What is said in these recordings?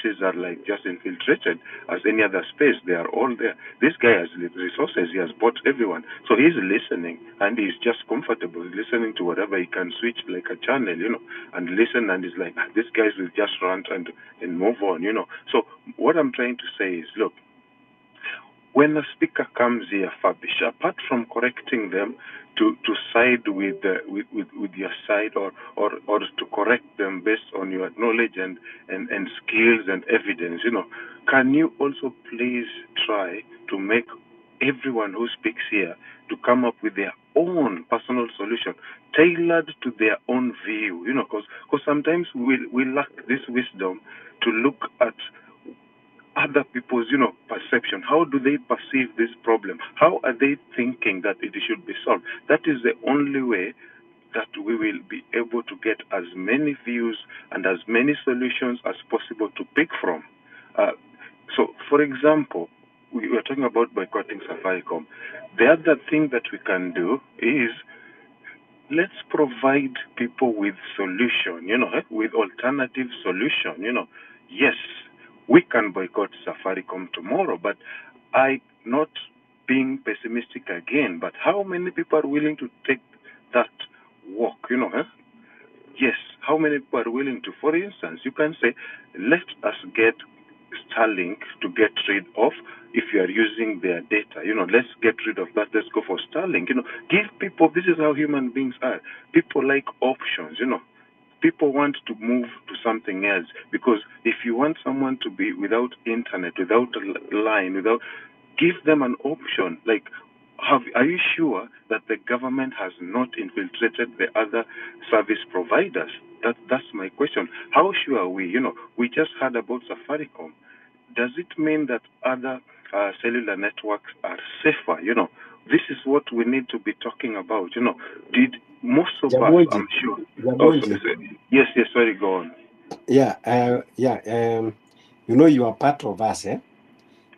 spaces are like just infiltrated as any other space. They are all there. This guy has resources. He has bought everyone. So he's listening and he's just comfortable listening to whatever he can switch like a channel, and listen, and he's like, these guys will just rant and move on. So what I'm trying to say is, look, when a speaker comes here, Fabish, apart from correcting them to side with your side, or to correct them based on your knowledge and skills and evidence, can you also please try to make everyone who speaks here to come up with their own personal solution tailored to their own view, because sometimes we lack this wisdom to look at other people's, perception. How do they perceive this problem? How are they thinking that it should be solved? That is the only way that we will be able to get as many views and as many solutions as possible to pick from. So, for example, we were talking about boycotting Safaricom. The other thing that we can do is, let's provide people with solution, with alternative solution. Yes, we can boycott Safaricom tomorrow, but I not being pessimistic again, but how many people are willing to take that walk, Yes, how many people are willing to? For instance, you can say, let us get Starlink to get rid of, if you are using their data, let's get rid of that. Let's go for Starlink. Give people, this is how human beings are. People like options, People want to move to something else, because if you want someone to be without internet, without a line, give them an option. Like, are you sure that the government has not infiltrated the other service providers? That's my question. How sure are we? We just heard about Safaricom. Does it mean that other cellular networks are safer? This is what we need to be talking about. Did most of us, I'm sure. Yes, sorry, go on. Yeah, you are part of us, eh?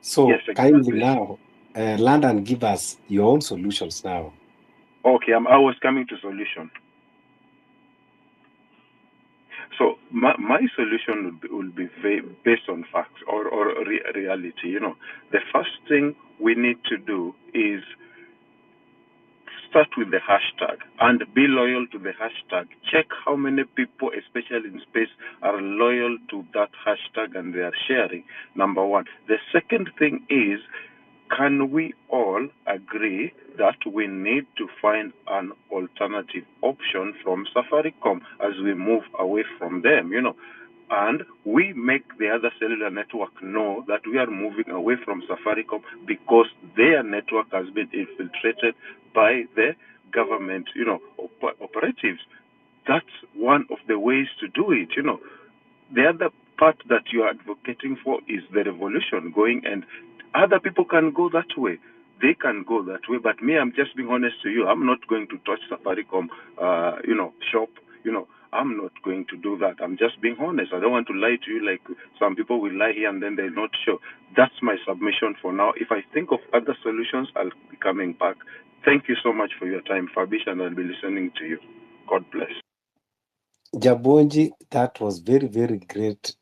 So yes, exactly. Kindly now, land and give us your own solutions now. Okay, I was coming to solution. So my solution will be based on facts or reality. The first thing we need to do is start with the hashtag and be loyal to the hashtag. Check how many people, especially in space, are loyal to that hashtag and they are sharing. Number one. The second thing is, can we all agree that we need to find an alternative option from Safaricom as we move away from them, and we make the other cellular network know that we are moving away from Safaricom because their network has been infiltrated by the government, operatives. That's one of the ways to do it, The other part that you are advocating for is the revolution going, and other people can go that way. They can go that way, but me, I'm just being honest to you. I'm not going to touch Safaricom, shop. I'm not going to do that. I'm just being honest. I don't want to lie to you like some people will lie here and then they're not sure. That's my submission for now. If I think of other solutions, I'll be coming back. Thank you so much for your time, Fabish, and I'll be listening to you. God bless. Jabonji, that was very, very great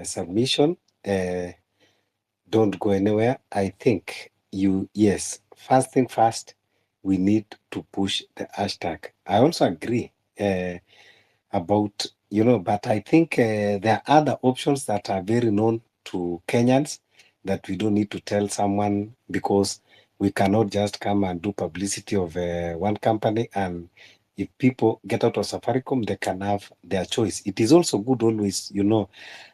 submission. Don't go anywhere. I think yes, first thing first, we need to push the hashtag. I also agree about, but I think there are other options that are very known to Kenyans that we don't need to tell someone, because we cannot just come and do publicity of one company, and if people get out of Safaricom, they can have their choice. It is also good always,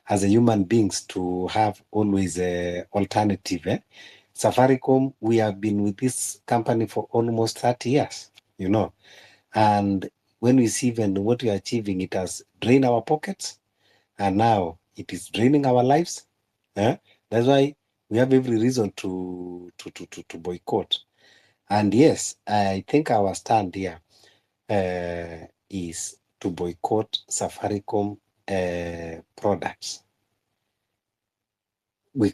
as a human beings, to have always a alternative. Safaricom, we have been with this company for almost 30 years, and when we see even what we are achieving, it has drained our pockets, and now it is draining our lives. That's why we have every reason to boycott. And yes, I think our stand here is to boycott Safaricom products. We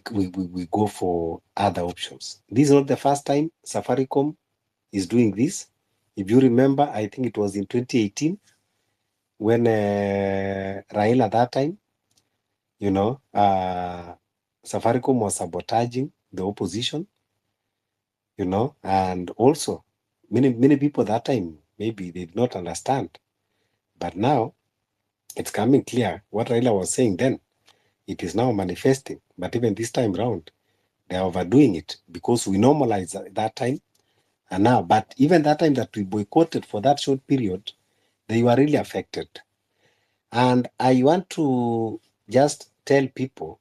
go for other options. This is not the first time Safaricom is doing this. If you remember, I think it was in 2018 when Raila that time, you know, Safaricom was sabotaging the opposition, you know, and also many people that time maybe they did not understand, but now it's coming clear what Raila was saying then. It is now manifesting, but even this time round, they are overdoing it because we normalized that time, and now, but even that time that we boycotted for that short period, they were really affected. And I want to just tell people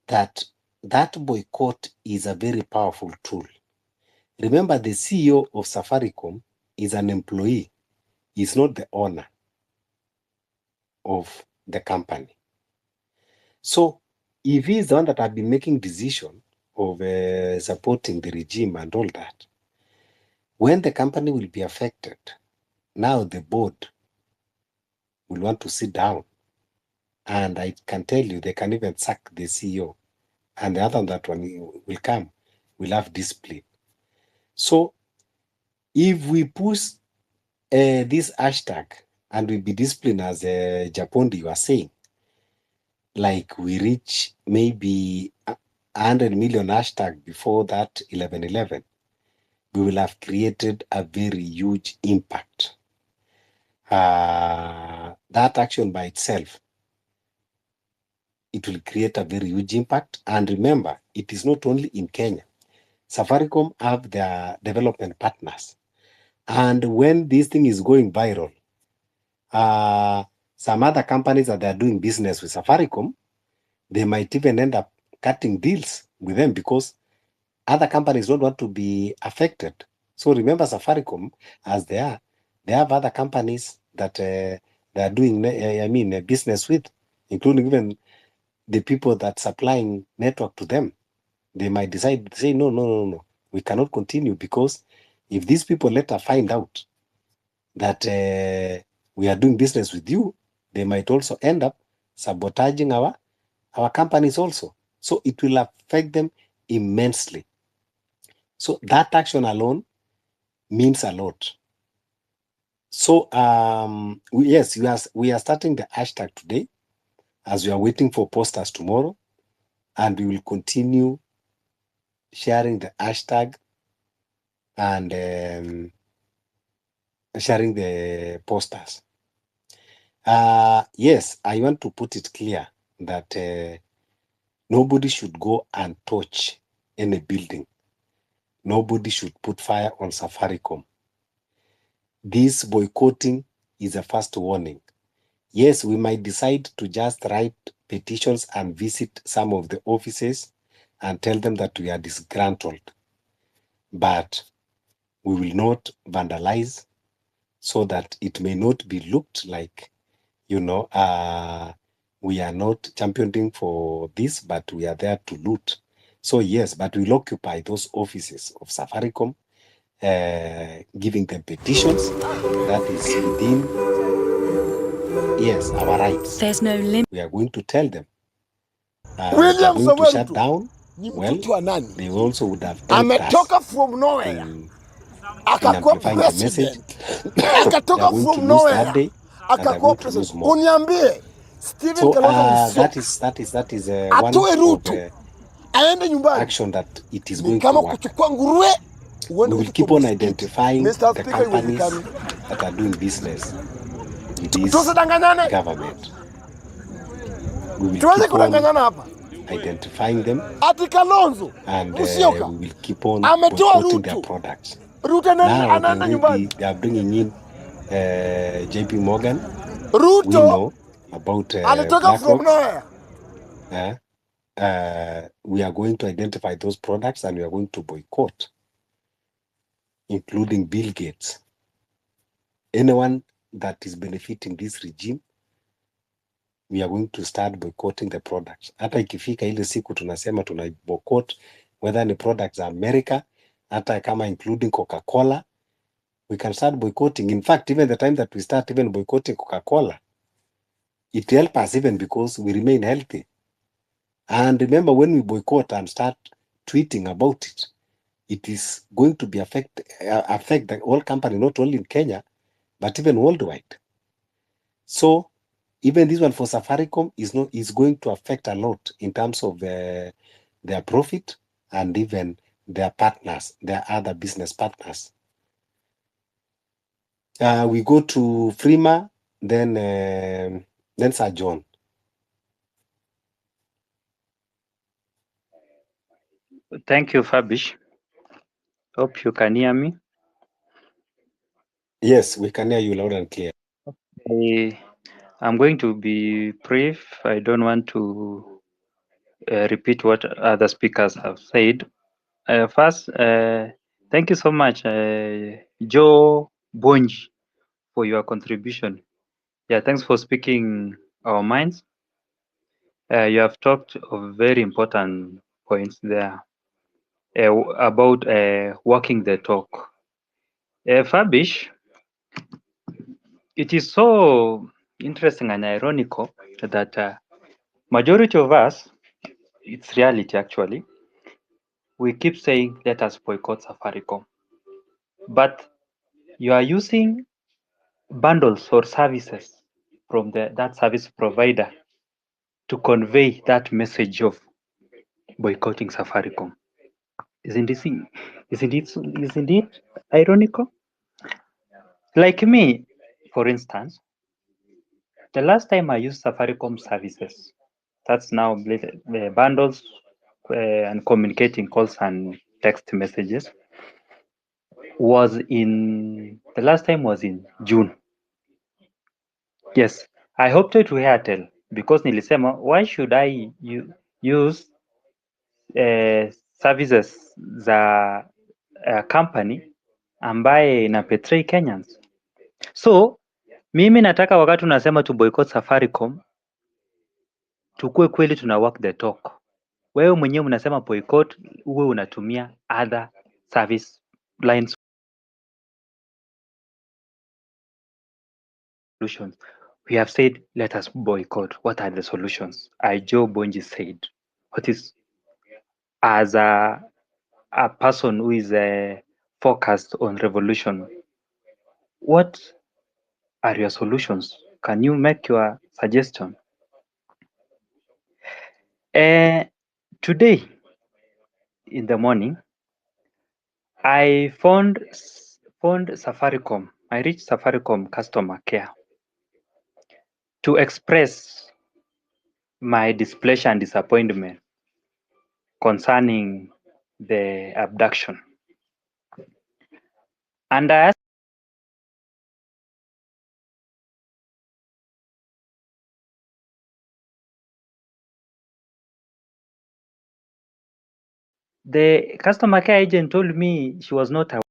that that boycott is a very powerful tool. Remember, the CEO of Safaricom is an employee. He's not the owner of the company. So if he is the one that have been making decision of supporting the regime and all that, when the company will be affected, now the board will want to sit down, and I can tell you they can even sack the CEO, and the other that one will come, will have discipline. So if we push this hashtag and we be disciplined as Japondi was saying, like we reach maybe 100 million hashtag before that 11/11, we will have created a very huge impact. That action by itself, it will create a very huge impact. And remember, it is not only in Kenya. Safaricom have their development partners. And when this thing is going viral, some other companies that are doing business with Safaricom, they might even end up cutting deals with them because other companies don't want to be affected. So remember, Safaricom, as they have other companies that they are doing, business with, including even the people that supplying network to them. They might decide to say, no, we cannot continue because if these people later find out that we are doing business with you, they might also end up sabotaging our companies also. So it will affect them immensely. So that action alone means a lot. So yes, we are starting the hashtag today as we are waiting for posters tomorrow, and we will continue sharing the hashtag and sharing the posters. Yes, I want to put it clear that nobody should go and touch any building. Nobody should put fire on Safaricom. This boycotting is a first warning. Yes, we might decide to just write petitions and visit some of the offices and tell them that we are disgruntled. But we will not vandalize so that it may not be looked like, we are not championing for this, but we are there to loot. So yes, but we'll occupy those offices of Safaricom, giving them petitions that is within, yes, our rights. There's no limit. We are going to tell them. William They are going to shut Saweru down. ni Well, mtoto wa nani? they also would have helped Ametoka us from nowhere in akakuwa amplifying the message. president, They are akatoka going to from lose that nowhere day, and they are akakuwa going to lose president. more. Uniambie Stephen So Kalonzo that Musyoka is one atoe of Ruto aende nyumbani, action that it is ni going to kama work. kuchukua nguruwe We uende will utupe keep on msikiti. identifying Mr. the Speaker, companies iwezekani. that are doing business with this Tusidanganyane, government. We will tuweze keep on kudanganyana hapa. identifying them, Ati Kalonzo and Musyoka we will keep on ametoa boycotting their Ruto, products. Ruto Now anaenda nyumbani. they are bringing in JP Morgan. We Ruto know about alitoka from BlackRock. nowhere. We are going to identify those products and we are going to boycott, including Bill Gates. Anyone that is benefiting this regime, we are going to start boycotting the products. Hata ikifika ile siku tunasema tuna boycott whether ni products za America, hata kama including Coca-Cola, we can start boycotting. In fact, even the time that we start even boycotting Coca-Cola, it helps us even because we remain healthy. And remember, when we boycott and start tweeting about it, it is going to be affect the whole company, not only in Kenya, but even worldwide. So even this one for Safaricom is going to affect a lot in terms of their profit and even their partners, their other business partners. We go to Frima, then Sir John. Thank you, Fabish. Hope you can hear me. Yes, we can hear you loud and clear. I'm going to be brief. I don't want to repeat what other speakers have said. First, thank you so much, Joe Bonj, for your contribution. Yeah, thanks for speaking our minds. You have talked of very important points there about walking the talk. Fabish, it is so interesting and ironical that majority of us, it's reality actually, we keep saying let us boycott Safaricom, but you are using bundles or services from that service provider to convey that message of boycotting Safaricom. Isn't it ironical? Like me, for instance, the last time I used Safaricom services, that's now the bundles and communicating calls and text messages, the last time was in June. Yes, I opted to Airtel because nilisema why should I use services za company ambaye ina betray Kenyans. So mimi nataka wakati unasema tu boycott Safaricom, tukue kweli tuna walk the talk. Wewe mwenyewe unasema boycott, uwe unatumia other service lines solutions. We have said let us boycott. What are the solutions? Joe Bonji said, what is, as a person who is focused on revolution, what are your solutions? Can you make your suggestion? Today in the morning, I found Safaricom. I reached Safaricom customer care to express my displeasure and disappointment concerning the abduction. And I asked the customer care agent told me she was not aware.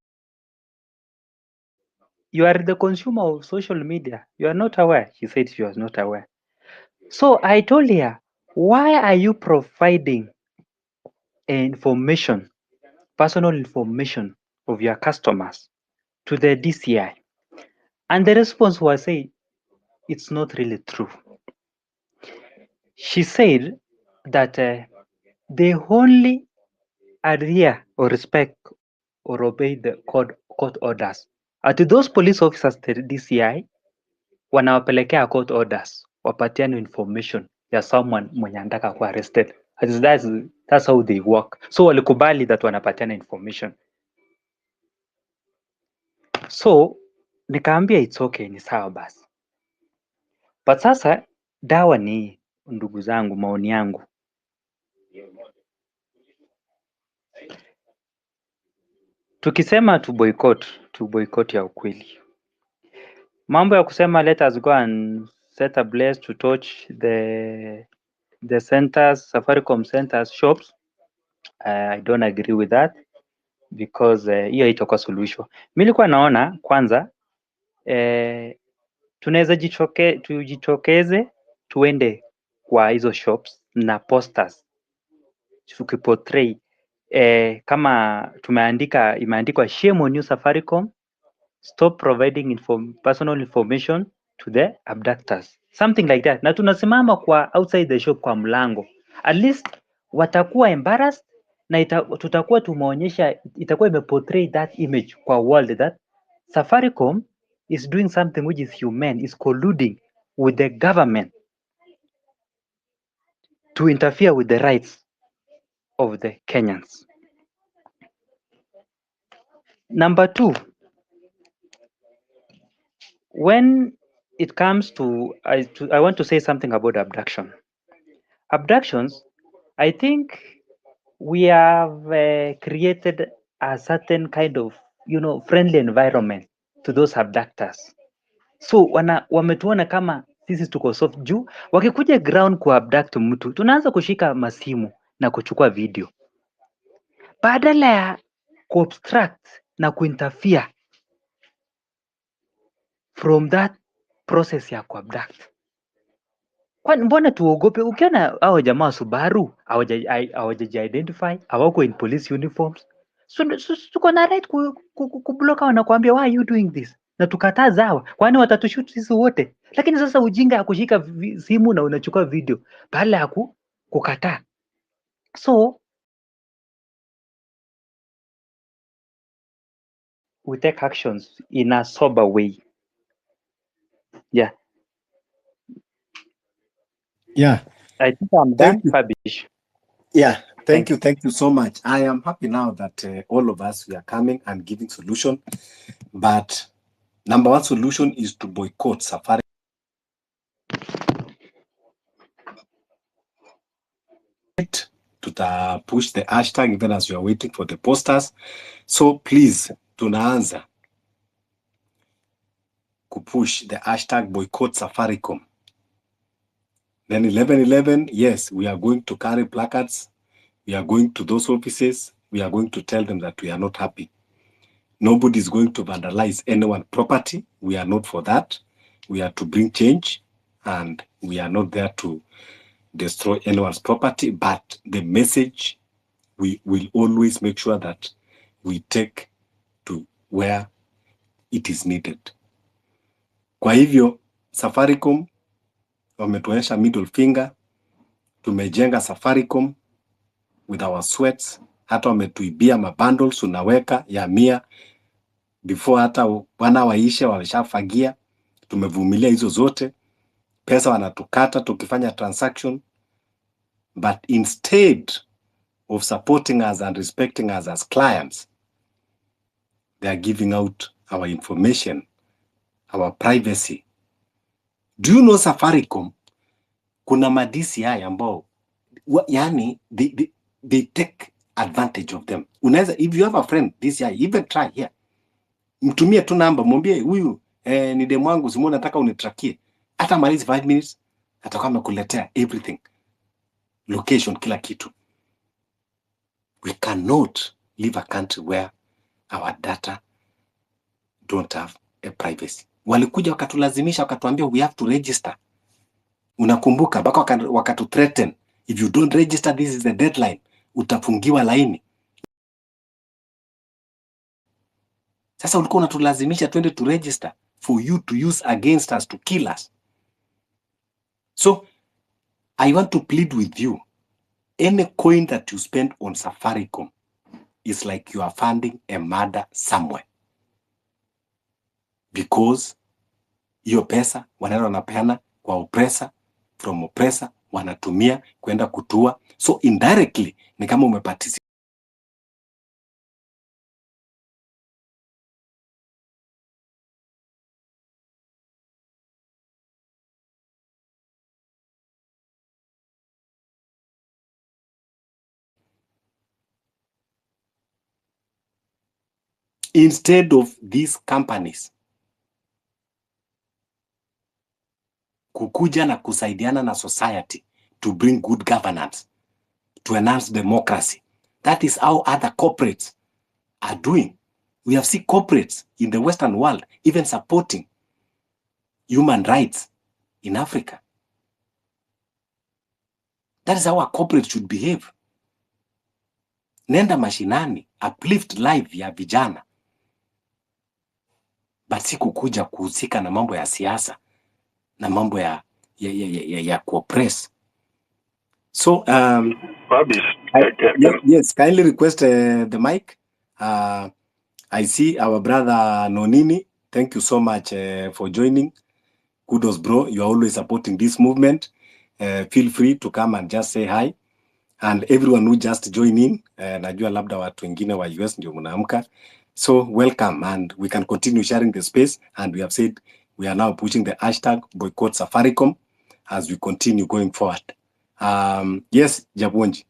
You are the consumer of social media. You are not aware. She said she was not aware. So I told her, why are you providing information, personal information of your customers to the DCI? And the response was, say, it's not really true. She said that they only adhere or respect or obey the court orders. Ati those police officers the DCI wanawapelekea court orders wapatiane information ya someone mwenye anataka kuwa arrested. That's how they work. So walikubali that wanapatiana information. So nikaambia it's okay, ni sawa basi. But sasa dawa ni, ndugu zangu, maoni yangu, tukisema to boycott ya ukweli. Mambo ya kusema let us go and set a blaze to torch the centers, Safaricom centers, shops, I don't agree with that because hiyo itakuwa solution. Mimi nilikuwa naona kwanza tunaweza tujitokeze tuende kwa hizo shops na posters tukiportray kama imeandikwa shame on you Safaricom, stop providing personal information to the abductors, something like that, na tunasimama kwa outside the shop kwa mlango, at least watakuwa embarrassed na tutakuwa tumeonyesha, itakuwa imeportray that image kwa world that Safaricom is doing something which is humane, is colluding with the government to interfere with the rights of the Kenyans. Number two, when it comes to, I want to say something about abduction. Abductions, I think we have created a certain kind of, friendly environment to those abductors. So wametuona kama sisi tuko soft juu, wakikuja ground kuabduct mtu, tunaanza kushika masimu na kuchukua video, badala ya kuobstruct na kuinterfere from that process ya kuabduct. Kwani mbona tuogope? Ukiona hao jamaa wa Subaru hawajaji-identify, hawako in police uniforms, so tuko na right kublock hao na kuambia why are you doing this, na tukataza hawa, kwani watatushoot sisi wote? Lakini sasa ujinga ya kushika simu na unachukua video badala ya kukataa. So we take actions in a sober way. Yeah, I think I'm done, Fabish. Yeah, thank you so much. I am happy now that all of us, we are coming and giving solution. But number one solution is to boycott Safaricom. To push the hashtag even as we are waiting for the posters. So please, tunaanza push the hashtag boycott Safaricom. Then 11/11, yes, we are going to carry placards. We are going to those offices. We are going to tell them that we are not happy. Nobody is going to vandalize anyone's property. We are not for that. We are to bring change, and we are not there to destroy anyone's property. But the message, we will always make sure that we take to where it is needed. Kwa hivyo, Safaricom wametuonyesha middle finger. Tumejenga Safaricom with our sweats. Hata wametuibia mabundles, unaweka ya 100 before hata wana waisha walishafagia. Tumevumilia hizo zote, pesa wanatukata tukifanya transaction. But instead of supporting us and respecting us as clients, they are giving out our information, our privacy. Do you know Safaricom, kuna madisi haya ambao yani they take advantage of them. Unaweza, if you have a friend this year, even try here, mtumie tu namba, mwambie huyu ni demu wangu, simu nataka unitrakie. Hata malizi 5 minutes atakuwa amekuletea everything, location, kila kitu. We cannot live a country where our data don't have a privacy. Walikuja wakatulazimisha, wakatuambia we have to register. Unakumbuka baka wakatu threaten, if you don't register, this is the deadline, utafungiwa laini. Sasa ulikuwa unatulazimisha twende to register for you to use against us, to kill us. So I want to plead with you, any coin that you spend on Safaricom is like you are funding a murder somewhere, because hiyo pesa wanaenda wanapeana kwa oppressor, from oppressor wanatumia kwenda kutua. So indirectly ni kama umeparticipate. Instead of these companies kukuja na kusaidiana na society to bring good governance, to enhance democracy. That is how other corporates are doing. We have seen corporates in the Western world even supporting human rights in Africa. That is how a corporate should behave. Nenda mashinani, uplift life ya vijana, but si kukuja kuhusika na mambo ya siasa na mambo ya kuoppress. So yes, kindly request the mic. I see our brother Nonini. Thank you so much for joining. kudos bro, you are always supporting this movement. Feel free to come and just say hi, and everyone who just join in, najua labda watu wengine wa US ndio mnaamka, so welcome, and we can continue sharing the space. And we have said we are now pushing the hashtag boycott Safaricom as we continue going forward. Yes, Jabonji.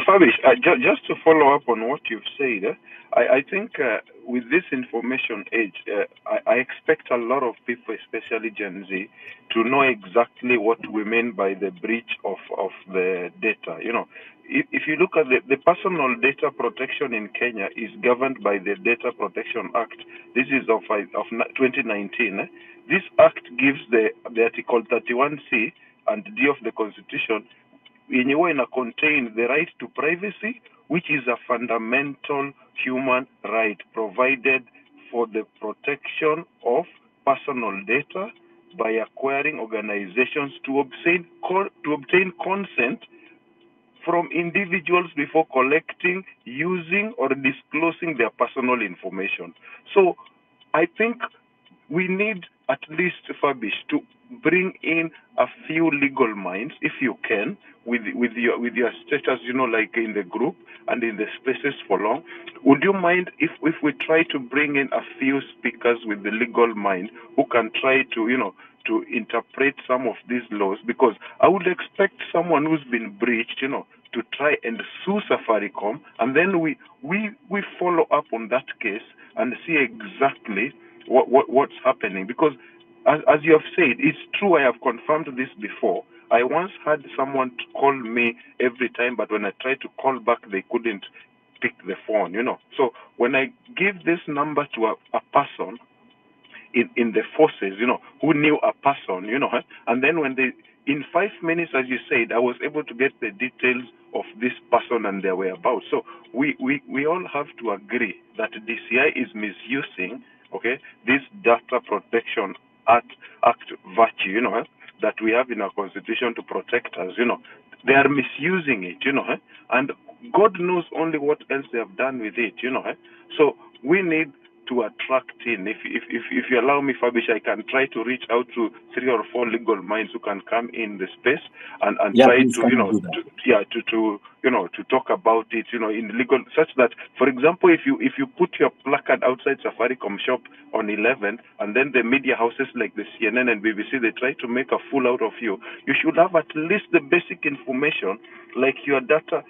Fabish, just to follow up on what you've said, I think with this information age, I expect a lot of people, especially Gen Z, to know exactly what we mean by the breach of the data. You know, if you look at the personal data protection in Kenya is governed by the Data Protection Act. This is of 2019. This act gives the Article 31C and D of the Constitution yenye huwa ina contain the right to privacy, which is a fundamental human right provided for the protection of personal data by acquiring organizations to obtain consent from individuals before collecting, using, or disclosing their personal information. So I think we need at least, Fabish, to bring in a few legal minds, if you can, with your status, you know, like in the group and in the spaces for long. Would you mind if we try to bring in a few speakers with the legal mind who can try to, you know, to interpret some of these laws? Because I would expect someone who's been breached, you know, to try and sue Safaricom, and then we follow up on that case and see exactly what's happening. Because as you have said, it's true, I have confirmed this before. I once had someone to call me every time, but when I tried to call back, they couldn't pick the phone, you know. So when I give this number to a person in the forces, you know, who knew a person, you know, and then when they, in 5 minutes, as you said, I was able to get the details of this person and their whereabouts. So we all have to agree that DCI is misusing, okay, this Data Protection Act virtue, you know, that we have in our constitution to protect us, you know. They are misusing it, you know, and God knows only what else they have done with it, you know. So we need to attract in. If you allow me, Fabish, I can try to reach out to 3 or 4 legal minds who can come in the space and try to, you know, to talk about it, you know, in legal, such that, for example, if you put your placard outside Safaricom shop on 11, and then the media houses like the CNN and BBC, they try to make a fool out of you, you should have at least the basic information, like your data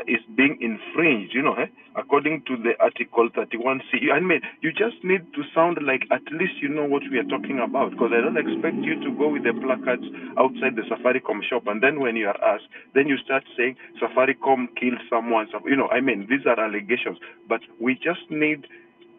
is being infringed, you know, according to the Article 31C. I mean, you just need to sound like at least you know what we are talking about, because I don't expect you to go with the placards outside the Safaricom shop, and then when you are asked, then you start saying Safaricom killed someone. You know, I mean, these are allegations, but we just need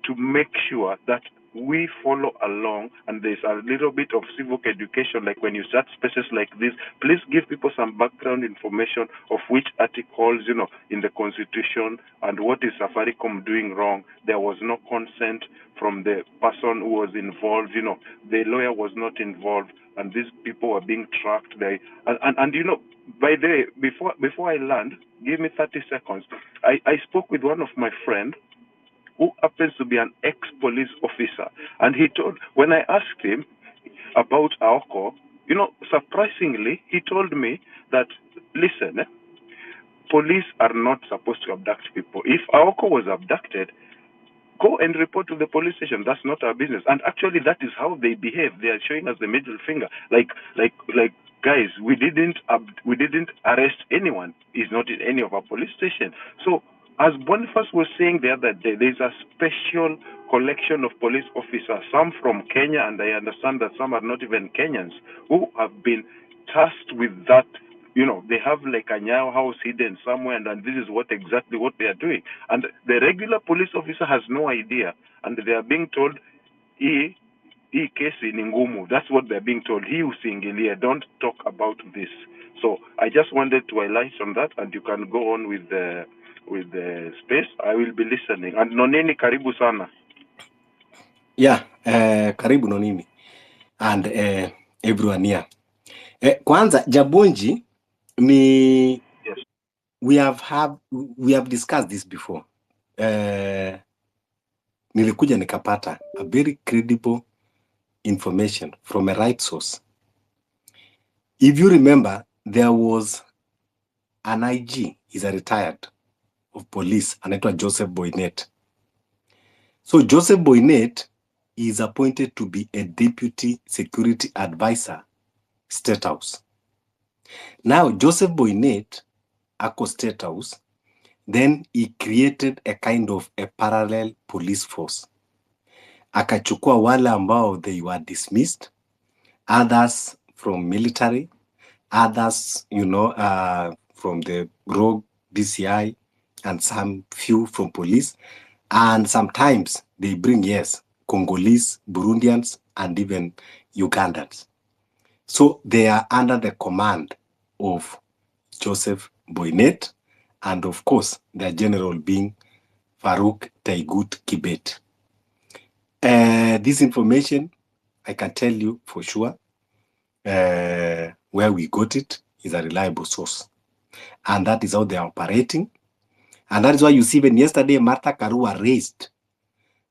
to make sure that we follow along, and there's a little bit of civic education, like when you start spaces like this, please give people some background information of which articles, you know, in the Constitution, and what is Safaricom doing wrong. There was no consent from the person who was involved, you know, the lawyer was not involved, and these people were being tracked. And you know, by the way, before I land, give me 30 seconds. I spoke with one of my friends who happens to be an ex-police officer. And he told, when I asked him about Aoko, you know, surprisingly, he told me that, listen, police are not supposed to abduct people. If Aoko was abducted, go and report to the police station. That's not our business. And actually, that is how they behave. They are showing us the middle finger. Like, guys, we didn't arrest anyone. He's not in any of our police station. So, as Boniface was saying the other day, there's a special collection of police officers, some from Kenya, and I understand that some are not even Kenyans, who have been tasked with that. You know, they have like a Nyayo house hidden somewhere, and this is exactly what they are doing. And the regular police officer has no idea, and they are being told, hii kesi ni ngumu. That's what they're being told. Hii usiingilie, don't talk about this. So I just wanted to highlight on that, and you can go on with the space. I will be listening. And Nonini, karibu sana. Yeah, karibu Nonini, and everyone here. Kwanza Jabonji ni yes. we have discussed this before. Nilikuja nikapata a very credible information from a right source. If you remember, there was an IG, he's a retired of police, anaitwa Joseph Boynet. So Joseph Boynet is appointed to be a deputy security advisor, State House. Now, Joseph Boynet, ako State House, then he created a kind of a parallel police force. Akachukua wale ambao they were dismissed, others from military, others, from the rogue DCI, and some few from police. And sometimes they bring, yes, Congolese, Burundians, and even Ugandans. So they are under the command of Joseph Boynet, and of course, their general being Farouk Taigut Kibet. This information, I can tell you for sure, where we got it is a reliable source. And that is how they are operating. And that is why you see even yesterday, Martha Karua raised.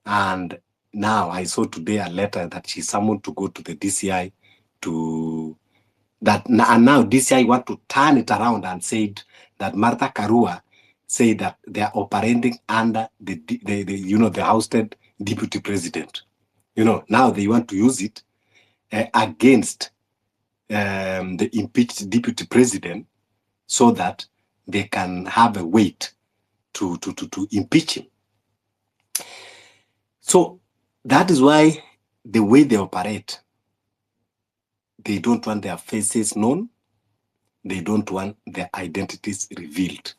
And now I saw today a letter that she summoned to go to the DCI to that. And now DCI want to turn it around and said that Martha Karua said that they are operating under the ousted deputy president. Now they want to use it against the impeached deputy president so that they can have a weight to impeach him. So that is why the way they operate, they don't want their faces known. They don't want their identities revealed.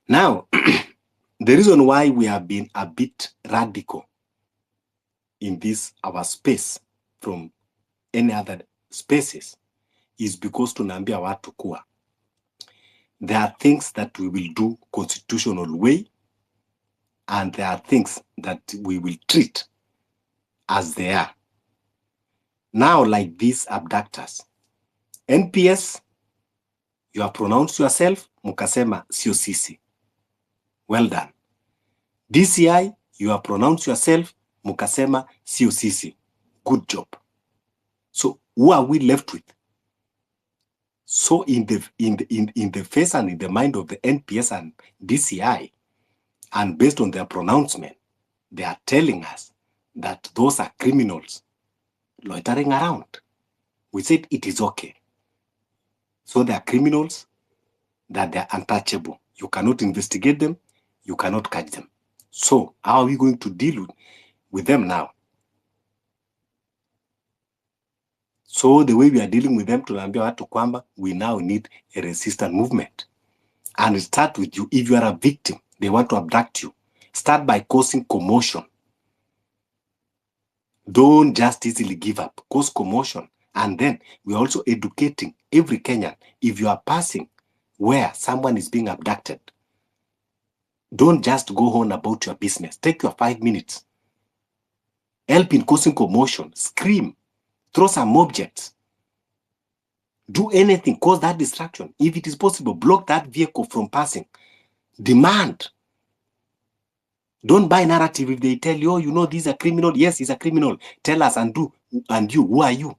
Now, the reason why we have been a bit radical in this, our space, from any other spaces, is because tunaambia watu kuwa there are things that we will do constitutional way, and there are things that we will treat as they are. Now, like these abductors, NPS, you have pronounced yourself, mukasema sio sisi. Well done. DCI, you have pronounced yourself, mukasema sio sisi. Good job. So who are we left with? So in the face and in the mind of the NPS and DCI, and based on their pronouncement, they are telling us that those are criminals loitering around. We said it is okay. So they are criminals, that they are untouchable. You cannot investigate them. You cannot catch them. So how are we going to deal with them now? So the way we are dealing with them, tunaambia watu kwamba we now need a resistance movement. And it starts with you. If you are a victim, they want to abduct you. Start by causing commotion. Don't just easily give up. Cause commotion. And then we are also educating every Kenyan. If you are passing where someone is being abducted, don't just go on about your business. Take your 5 minutes. Help in causing commotion. Scream. Throw some objects. Do anything. Cause that distraction. If it is possible, block that vehicle from passing. Demand. Don't buy narrative if they tell you, oh, this is a criminal. Yes, he's a criminal. Tell us and you, who are you?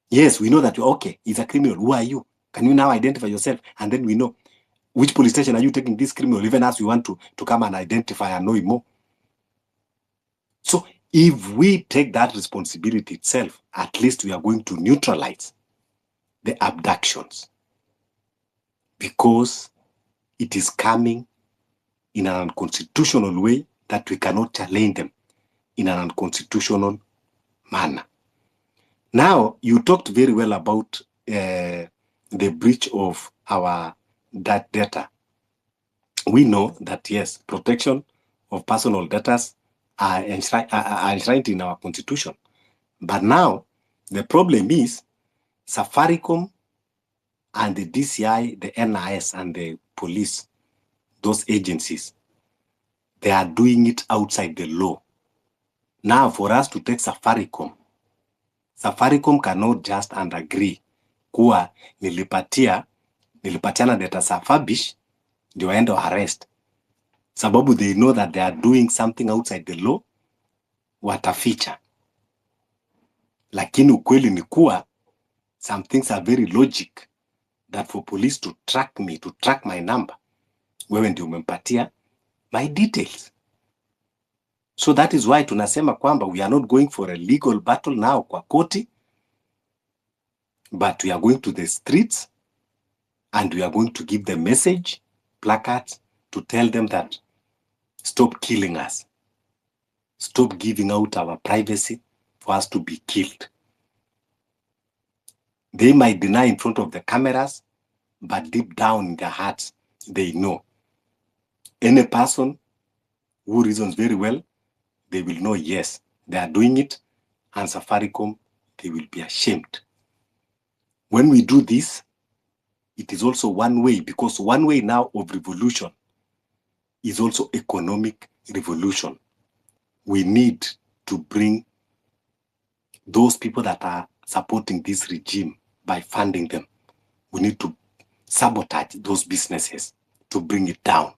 Yes, we know that you're okay. He's a criminal. Who are you? Can you now identify yourself? And then we know which police station are you taking this criminal, even as we want to come and identify and know him more. So if we take that responsibility itself, at least we are going to neutralize the abductions, because it is coming in an unconstitutional way that we cannot challenge them in an unconstitutional manner. Now, you talked very well about the breach of our data. We know that, yes, protection of personal data are enshrined in our constitution. But now, the problem is Safaricom and the DCI, the NIS and the police, those agencies, they are doing it outside the law. Now, for us to take Safaricom cannot just and agree kuwa nilipatiana data za Fabish ndio waende arrest. Sababu they know that they are doing something outside the law, wataficha. Lakini ukweli ni kuwa some things are very logic that for police to track me, to track my number, wewe ndio umempatia my details. So that is why tunasema kwamba we are not going for a legal battle now kwa koti, but we are going to the streets and we are going to give the message, placards, to tell them that stop killing us. Stop giving out our privacy for us to be killed. They might deny in front of the cameras, but deep down in their hearts, they know. Any person who reasons very well, they will know, yes, they are doing it, and Safaricom, they will be ashamed. When we do this, it is also one way, because one way now of revolution is also economic revolution. We need to bring those people that are supporting this regime by funding them. We need to sabotage those businesses to bring it down.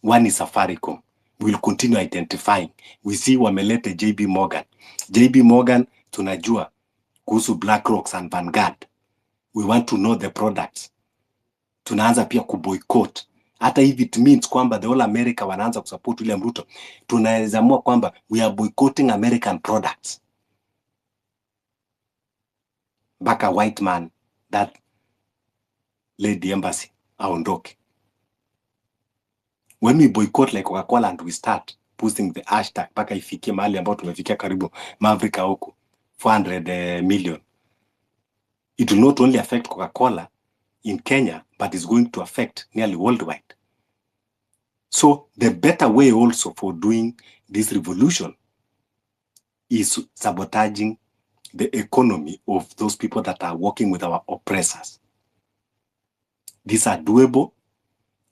One is Safaricom. We will continue identifying. We see wamelete JB Morgan. JB Morgan tunajua kuhusu BlackRock and Vanguard. We want to know the products. Tunaanza pia kuboycott. Hata if it means kwamba the whole America wanaanza kusupport William Ruto, tunaweza amua kwamba we are boycotting American products. Baka white man, that lady embassy, aondoke. When we boycott like Coca-Cola and we start posting the hashtag, baka ifikie mahali ambao tumefikia karibu Mavrika huko 400 million. It will not only affect Coca-Cola in Kenya, but it's going to affect nearly worldwide. So the better way also for doing this revolution is sabotaging the economy of those people that are working with our oppressors. These are doable.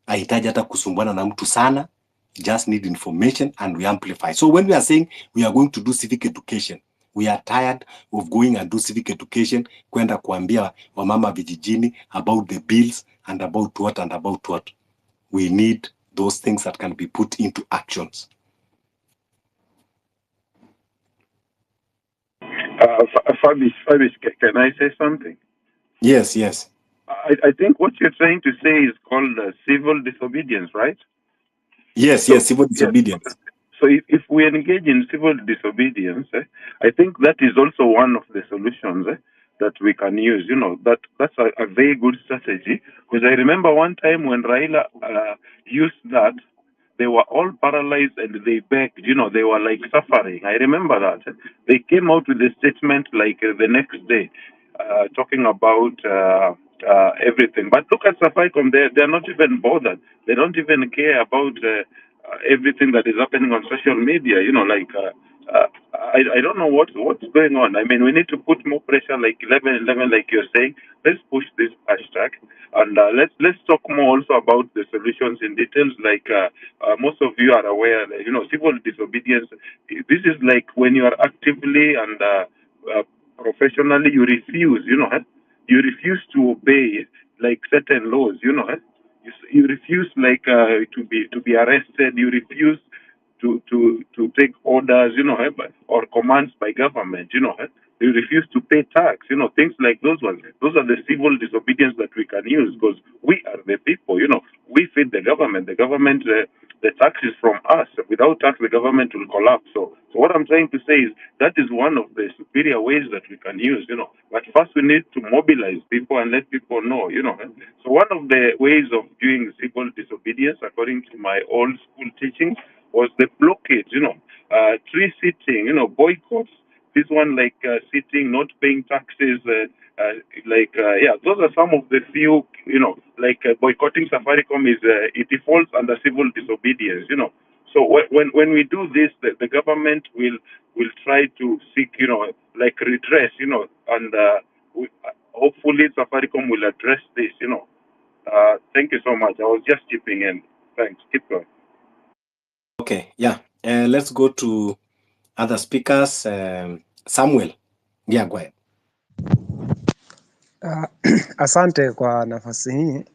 Haitaji hata kusumbwana na mtu sana. Just need information and we amplify. So when we are saying we are going to do civic education, we are tired of going and do civic education, kwenda kuambia wamama vijijini about the bills and about what and about what. We need those things that can be put into actions. Fabish, can I say something? Yes, yes. I think what you're trying to say is called civil disobedience, right? Yes, yes, civil disobedience. So if we engage in civil disobedience, I think that is also one of the solutions that we can use. You know, that's a very good strategy. Because I remember one time when Raila used that, they were all paralyzed and they begged, you know, they were like suffering. I remember that. They came out with a statement like the next day, talking about everything. But look at Safaricom, they're not even bothered. They don't even care about everything that is happening on social media. You know, like, I don't know what's going on. I mean, we need to put more pressure, like 1111, like you're saying. Let's push this hashtag. And let's talk more also about the solutions in details. Like most of you are aware, you know, civil disobedience. This is like when you are actively and professionally, you refuse. You know, you refuse to obey like certain laws. You know, you refuse like to be arrested. You refuse to take orders. You know, or commands by government. You know. You refuse to pay tax, you know, things like those ones. Those are the civil disobedience that we can use because we are the people, you know. We feed the government. The government, the tax is from us. Without tax, the government will collapse. So what I'm trying to say is that is one of the superior ways that we can use, you know. But first we need to mobilize people and let people know, you know. So one of the ways of doing civil disobedience, according to my old school teachings, was the blockade, you know, tree sitting, you know, boycotts. This one like sitting, not paying taxes, yeah, those are some of the few, you know, like boycotting Safaricom is it falls under civil disobedience, you know. So when we do this, the government will try to seek, you know, like redress, you know, and hopefully Safaricom will address this, you know. Thank you so much. I was just chipping in. Thanks. Keep going. Okay, yeah. Let's go to other speakers. Samuel, yeah, go ahead. Asante kwa nafasi hii,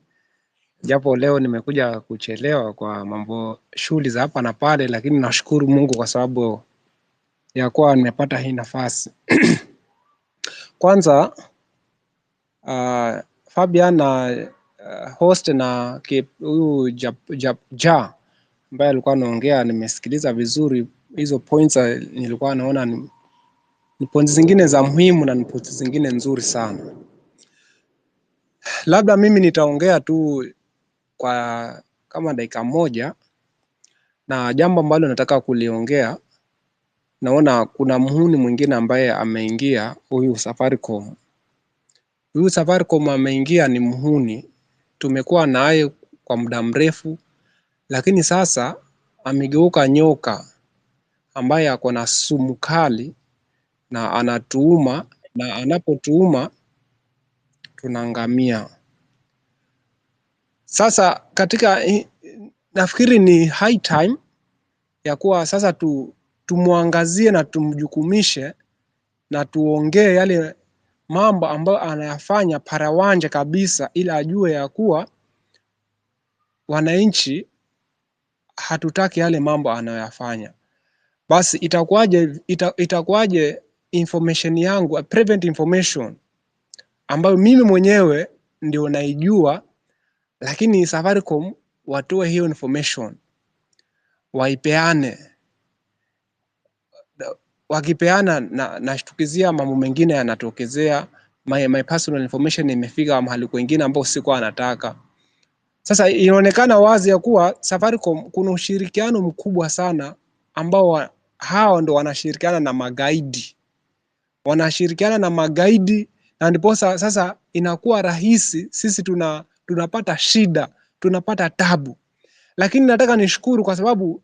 japo leo nimekuja kuchelewa kwa mambo shughuli za hapa na pale, lakini nashukuru Mungu kwa sababu ya kuwa nimepata hii nafasi. Kwanza Fabian na host na huyu ja ambaye alikuwa anaongea, nimesikiliza vizuri hizo points. Nilikuwa naona ni points zingine za muhimu na ni points zingine nzuri sana. Labda mimi nitaongea tu kwa kama dakika moja, na jambo ambalo nataka kuliongea, naona kuna muhuni mwingine ambaye ameingia, huyu Safaricom. Huyu Safaricom ameingia, ni muhuni, tumekuwa naye kwa muda mrefu, lakini sasa amegeuka nyoka ambaye ako na sumu kali na anatuuma, na anapotuuma tunaangamia. Sasa nafikiri ni high time ya kuwa sasa tumwangazie na tumjukumishe na tuongee yale mambo ambayo anayafanya parawanja kabisa, ili ajue ya kuwa wananchi hatutaki yale mambo anayoyafanya. Basi itakuwaje information yangu, prevent information ambayo mimi mwenyewe ndio naijua, lakini Safaricom watoe hiyo information, waipeane. Wakipeana nashtukizia mambo mengine yanatokezea, my personal information imefika mahali kwingine ambao sikuwa anataka. Sasa inaonekana wazi ya kuwa Safaricom kuna ushirikiano mkubwa sana ambao hao ndo wanashirikiana na magaidi. Wanashirikiana na magaidi, na ndipo sasa inakuwa rahisi sisi tunapata shida, tunapata tabu. Lakini nataka nishukuru kwa sababu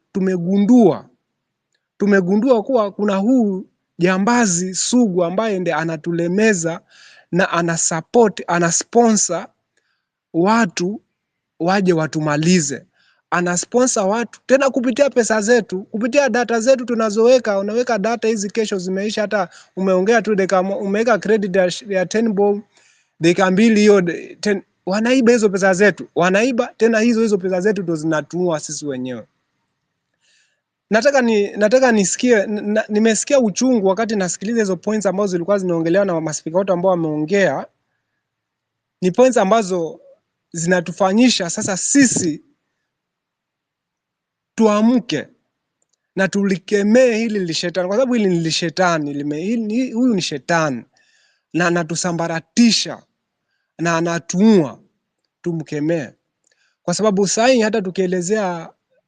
tumegundua kuwa kuna huu jambazi sugu ambaye ndiye anatulemeza na anasponsor watu waje watumalize. Anasponsor watu tena kupitia pesa zetu, kupitia data zetu tunazoweka. Unaweka data hizi, kesho zimeisha, hata umeongea tu umeweka credit ya 10 bob, dakika 2 hiyo wanaiba hizo pesa zetu. Wanaiba tena hizo pesa zetu ndo zinatuua sisi wenyewe. Nataka nisikie, nimesikia uchungu wakati nasikiliza hizo points ambazo zilikuwa zinaongelewa na maspika wote ambao wameongea. Ni points ambazo zinatufanyisha sasa sisi tuamke na tulikemee hili lishetani, kwa sababu hili ni lishetani, huyu ni shetani na anatusambaratisha na anatuua. Tumkemee, kwa sababu sasa hata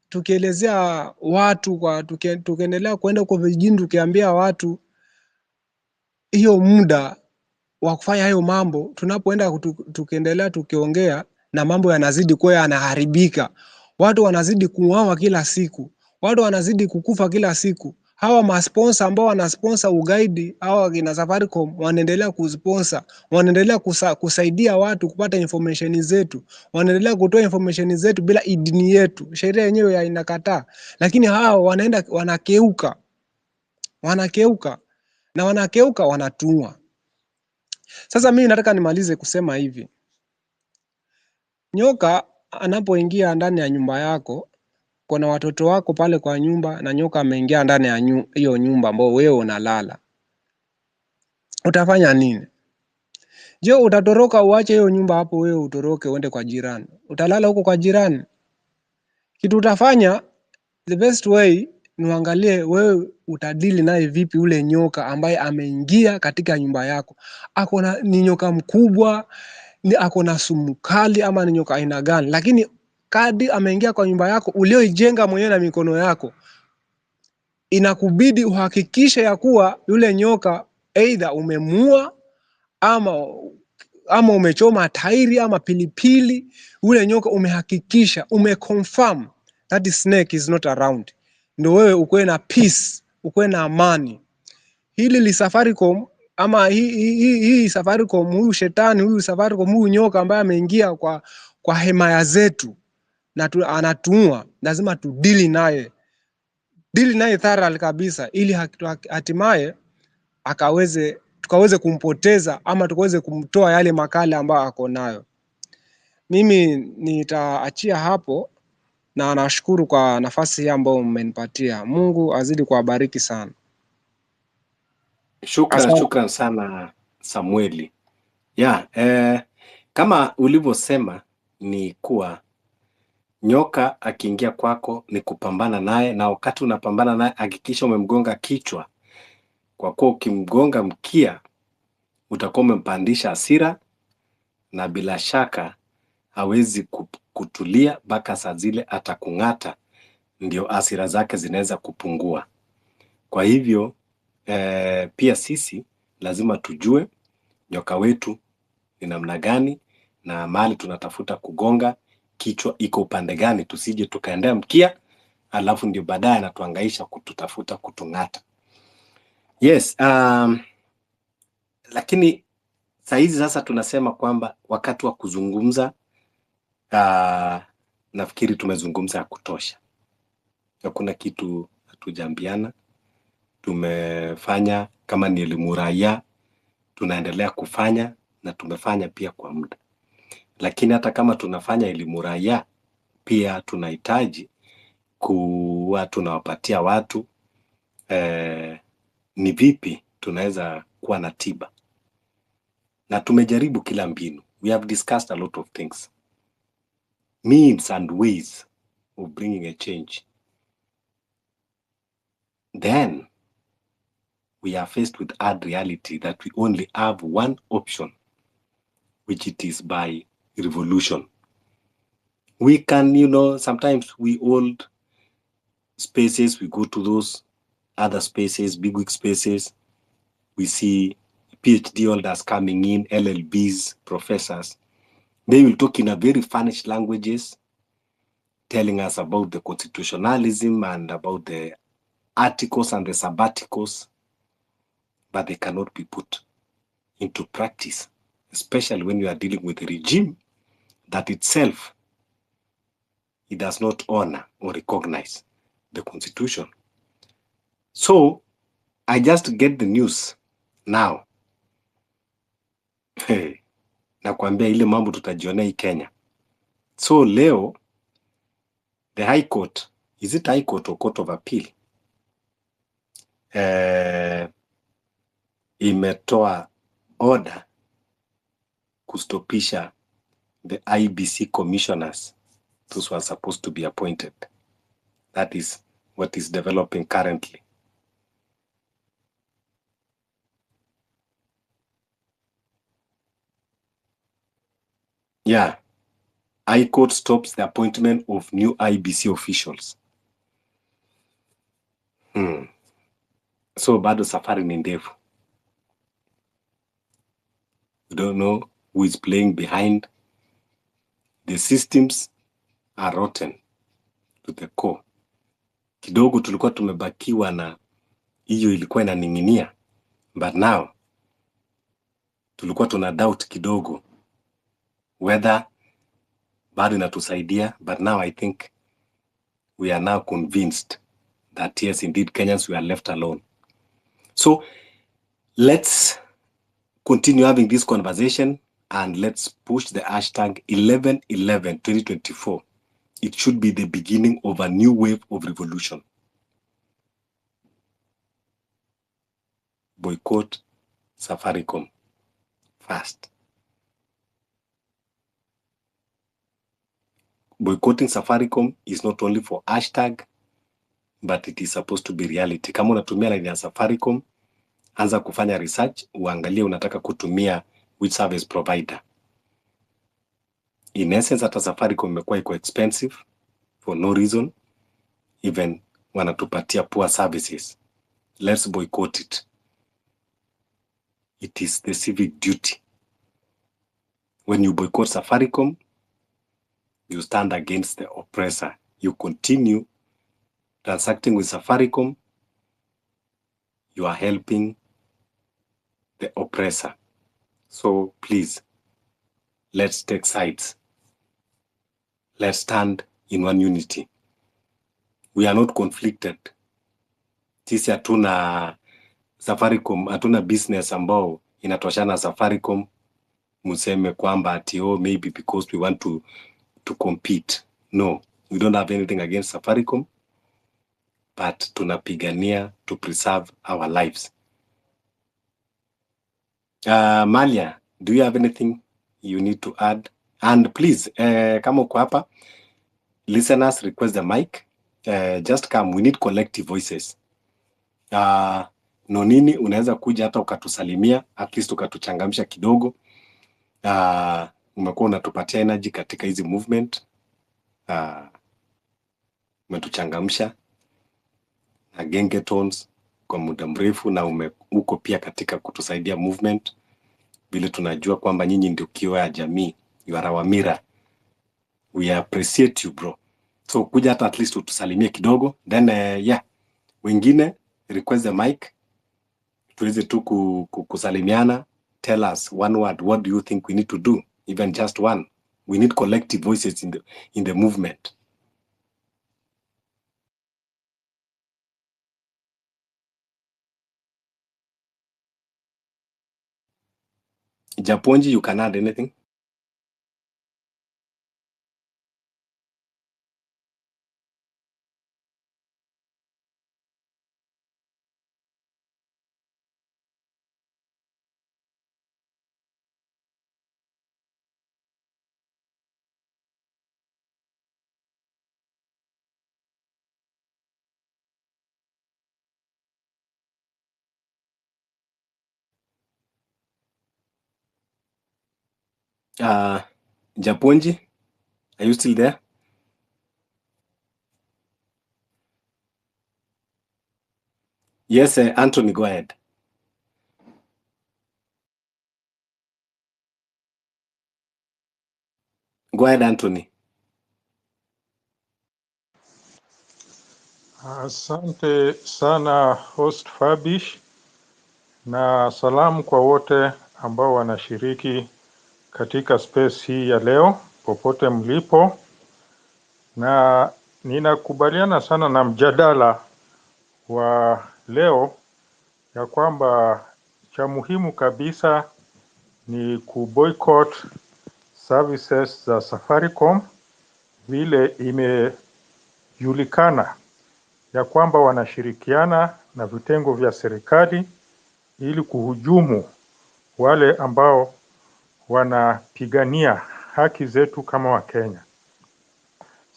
tukielezea watu, tukiendelea kwenda kwa vijijini tukiambia watu hiyo muda wa kufanya hayo mambo, tunapoenda tukiendelea tukiongea na mambo yanazidi kuwa yanaharibika. Watu wanazidi kuuawa kila siku, watu wanazidi kukufa kila siku. Hawa masponsor ambao wanasponsor ugaidi, hawa kina Safaricom wanaendelea kusponsor, wanaendelea kusaidia watu kupata information zetu, wanaendelea kutoa information zetu bila idhini yetu. Sheria yenyewe inakataa, lakini hawa wanaenda wanakeuka na wanatua. Sasa mimi nataka nimalize kusema hivi. Nyoka anapoingia ndani ya nyumba yako, kuna watoto wako pale kwa nyumba, na nyoka ameingia ndani ya hiyo nyumba ambao wewe unalala, utafanya nini? Je, utatoroka uache hiyo nyumba hapo, wewe utoroke uende kwa jirani? Utalala huko kwa jirani? Kitu utafanya, the best way ni uangalie wewe utadili naye vipi ule nyoka ambaye ameingia katika nyumba yako. Ni nyoka mkubwa, ni akona sumu kali, ama ni nyoka aina gani? Lakini kadi ameingia kwa nyumba yako ulioijenga mwenyewe na mikono yako, inakubidi uhakikishe ya kuwa yule nyoka either umemua ama umechoma tairi ama pilipili. Ule nyoka umehakikisha, umeconfirm that snake is not around, ndio wewe ukuwe na peace, ukuwe na amani. Hili li Safaricom ama hii Safaricom, huyu shetani, huyu Safaricom, huyu nyoka ambaye ameingia kwa hemaya zetu na anatuua, lazima tudili naye thorough kabisa, ili hatimaye tukaweze kumpoteza ama tukaweze kumtoa yale makali ambayo ako nayo. Mimi nitaachia hapo, na nashukuru kwa nafasi hii ambayo mmenipatia. Mungu azidi kuwabariki sana. Shukran sana Samueli. Kama ulivyosema ni kuwa nyoka akiingia kwako ni kupambana naye, na wakati unapambana naye hakikisha umemgonga kichwa, kwa kuwa ukimgonga mkia utakuwa umempandisha hasira, na bila shaka hawezi kutulia mpaka saa zile atakung'ata, ndio hasira zake zinaweza kupungua. Kwa hivyo pia sisi lazima tujue nyoka wetu ni namna gani na mahali tunatafuta kugonga kichwa iko upande gani, tusije tukaendea mkia alafu ndio baadaye anatuhangaisha kututafuta kutung'ata. Yes, lakini saa hizi sasa tunasema kwamba wakati wa kuzungumza, nafikiri tumezungumza ya kutosha. Hakuna kitu hatujaambiana. Tumefanya kama ni elimu raia, tunaendelea kufanya na tumefanya pia kwa muda. Lakini hata kama tunafanya elimu raia, pia tunahitaji kuwa tunawapatia watu ni vipi tunaweza kuwa na tiba. Na tumejaribu kila mbinu. We have discussed a lot of things. Means and ways of bringing a change. Then we are faced with hard reality that we only have one option, which it is by revolution. We can, sometimes we hold spaces, we go to those other spaces, big spaces. We see PhD holders coming in, LLBs, professors. They will talk in a very furnished languages, telling us about the constitutionalism and about the articles and the sabbaticals, but they cannot be put into practice, especially when you are dealing with a regime that itself, it does not honor or recognize the constitution. So I just get the news now. Nakwambia ile mambo tutajionea hii Kenya. So leo the High Court, is it High Court or Court of Appeal, imetoa order kustopisha the IBC commissioners, those who are supposed to be appointed. That is what is developing currently. Yeah, High Court stops the appointment of new IBC officials. So bado safari ni ndefu. We don't know who is playing behind. The systems are rotten to the core. Kidogo tulikuwa tumebakiwa na hiyo ilikuwa inaning'inia, but now tulikuwa tuna doubt kidogo whether bado inatusaidia, but now I think we are now convinced that yes, indeed Kenyans, we are left alone. So let's continue having this conversation and let's push the hashtag 1111 2024. It should be the beginning of a new wave of revolution. Boycott Safaricom fast. Boycotting Safaricom is not only for hashtag, but it is supposed to be reality. Kama unatumia line ya Safaricom, anza kufanya research, uangalie unataka kutumia which service provider. In essence, hata Safaricom imekuwa iko expensive for no reason, even wanatupatia poor services. Let's boycott it. It is the civic duty. When you boycott Safaricom, you stand against the oppressor. You continue transacting with Safaricom, you are helping the oppressor. So please, let's take sides. Let's stand in one unity. We are not conflicted. Sisi hatuna Safaricom, hatuna business ambao inatoshana Safaricom, museme kwamba ati maybe because we want to compete. No, we don't have anything against Safaricom, but tunapigania to preserve our lives. Malia, do you have anything you need to add? And please, kama uko hapa, listeners request the mic. Just come, we need collective voices. Nonini, unaweza kuja hata ukatusalimia, at least ukatuchangamsha kidogo. Umekuwa unatupatia energy katika hizi movement. Umetuchangamsha na genge tones kwa muda mrefu, na uko pia katika kutusaidia movement. Vile tunajua kwamba nyinyi ndio kioo ya jamii. You are our mirror. We appreciate you, bro. So kuja hata at least utusalimie kidogo. Then wengine request the mic. Tuweze tu kusalimiana. Tell us one word. What do you think we need to do? Even just one. We need collective voices in the movement. Japonji, you can add anything? Japonji, are you still there? Yes, Anthony, go ahead. Go ahead, Anthony. Asante sana host Fabish, na salamu kwa wote ambao wanashiriki katika space hii ya leo popote mlipo, na ninakubaliana sana na mjadala wa leo ya kwamba cha muhimu kabisa ni kuboycott services za Safaricom vile imejulikana ya kwamba wanashirikiana na vitengo vya serikali ili kuhujumu wale ambao wanapigania haki zetu kama Wakenya.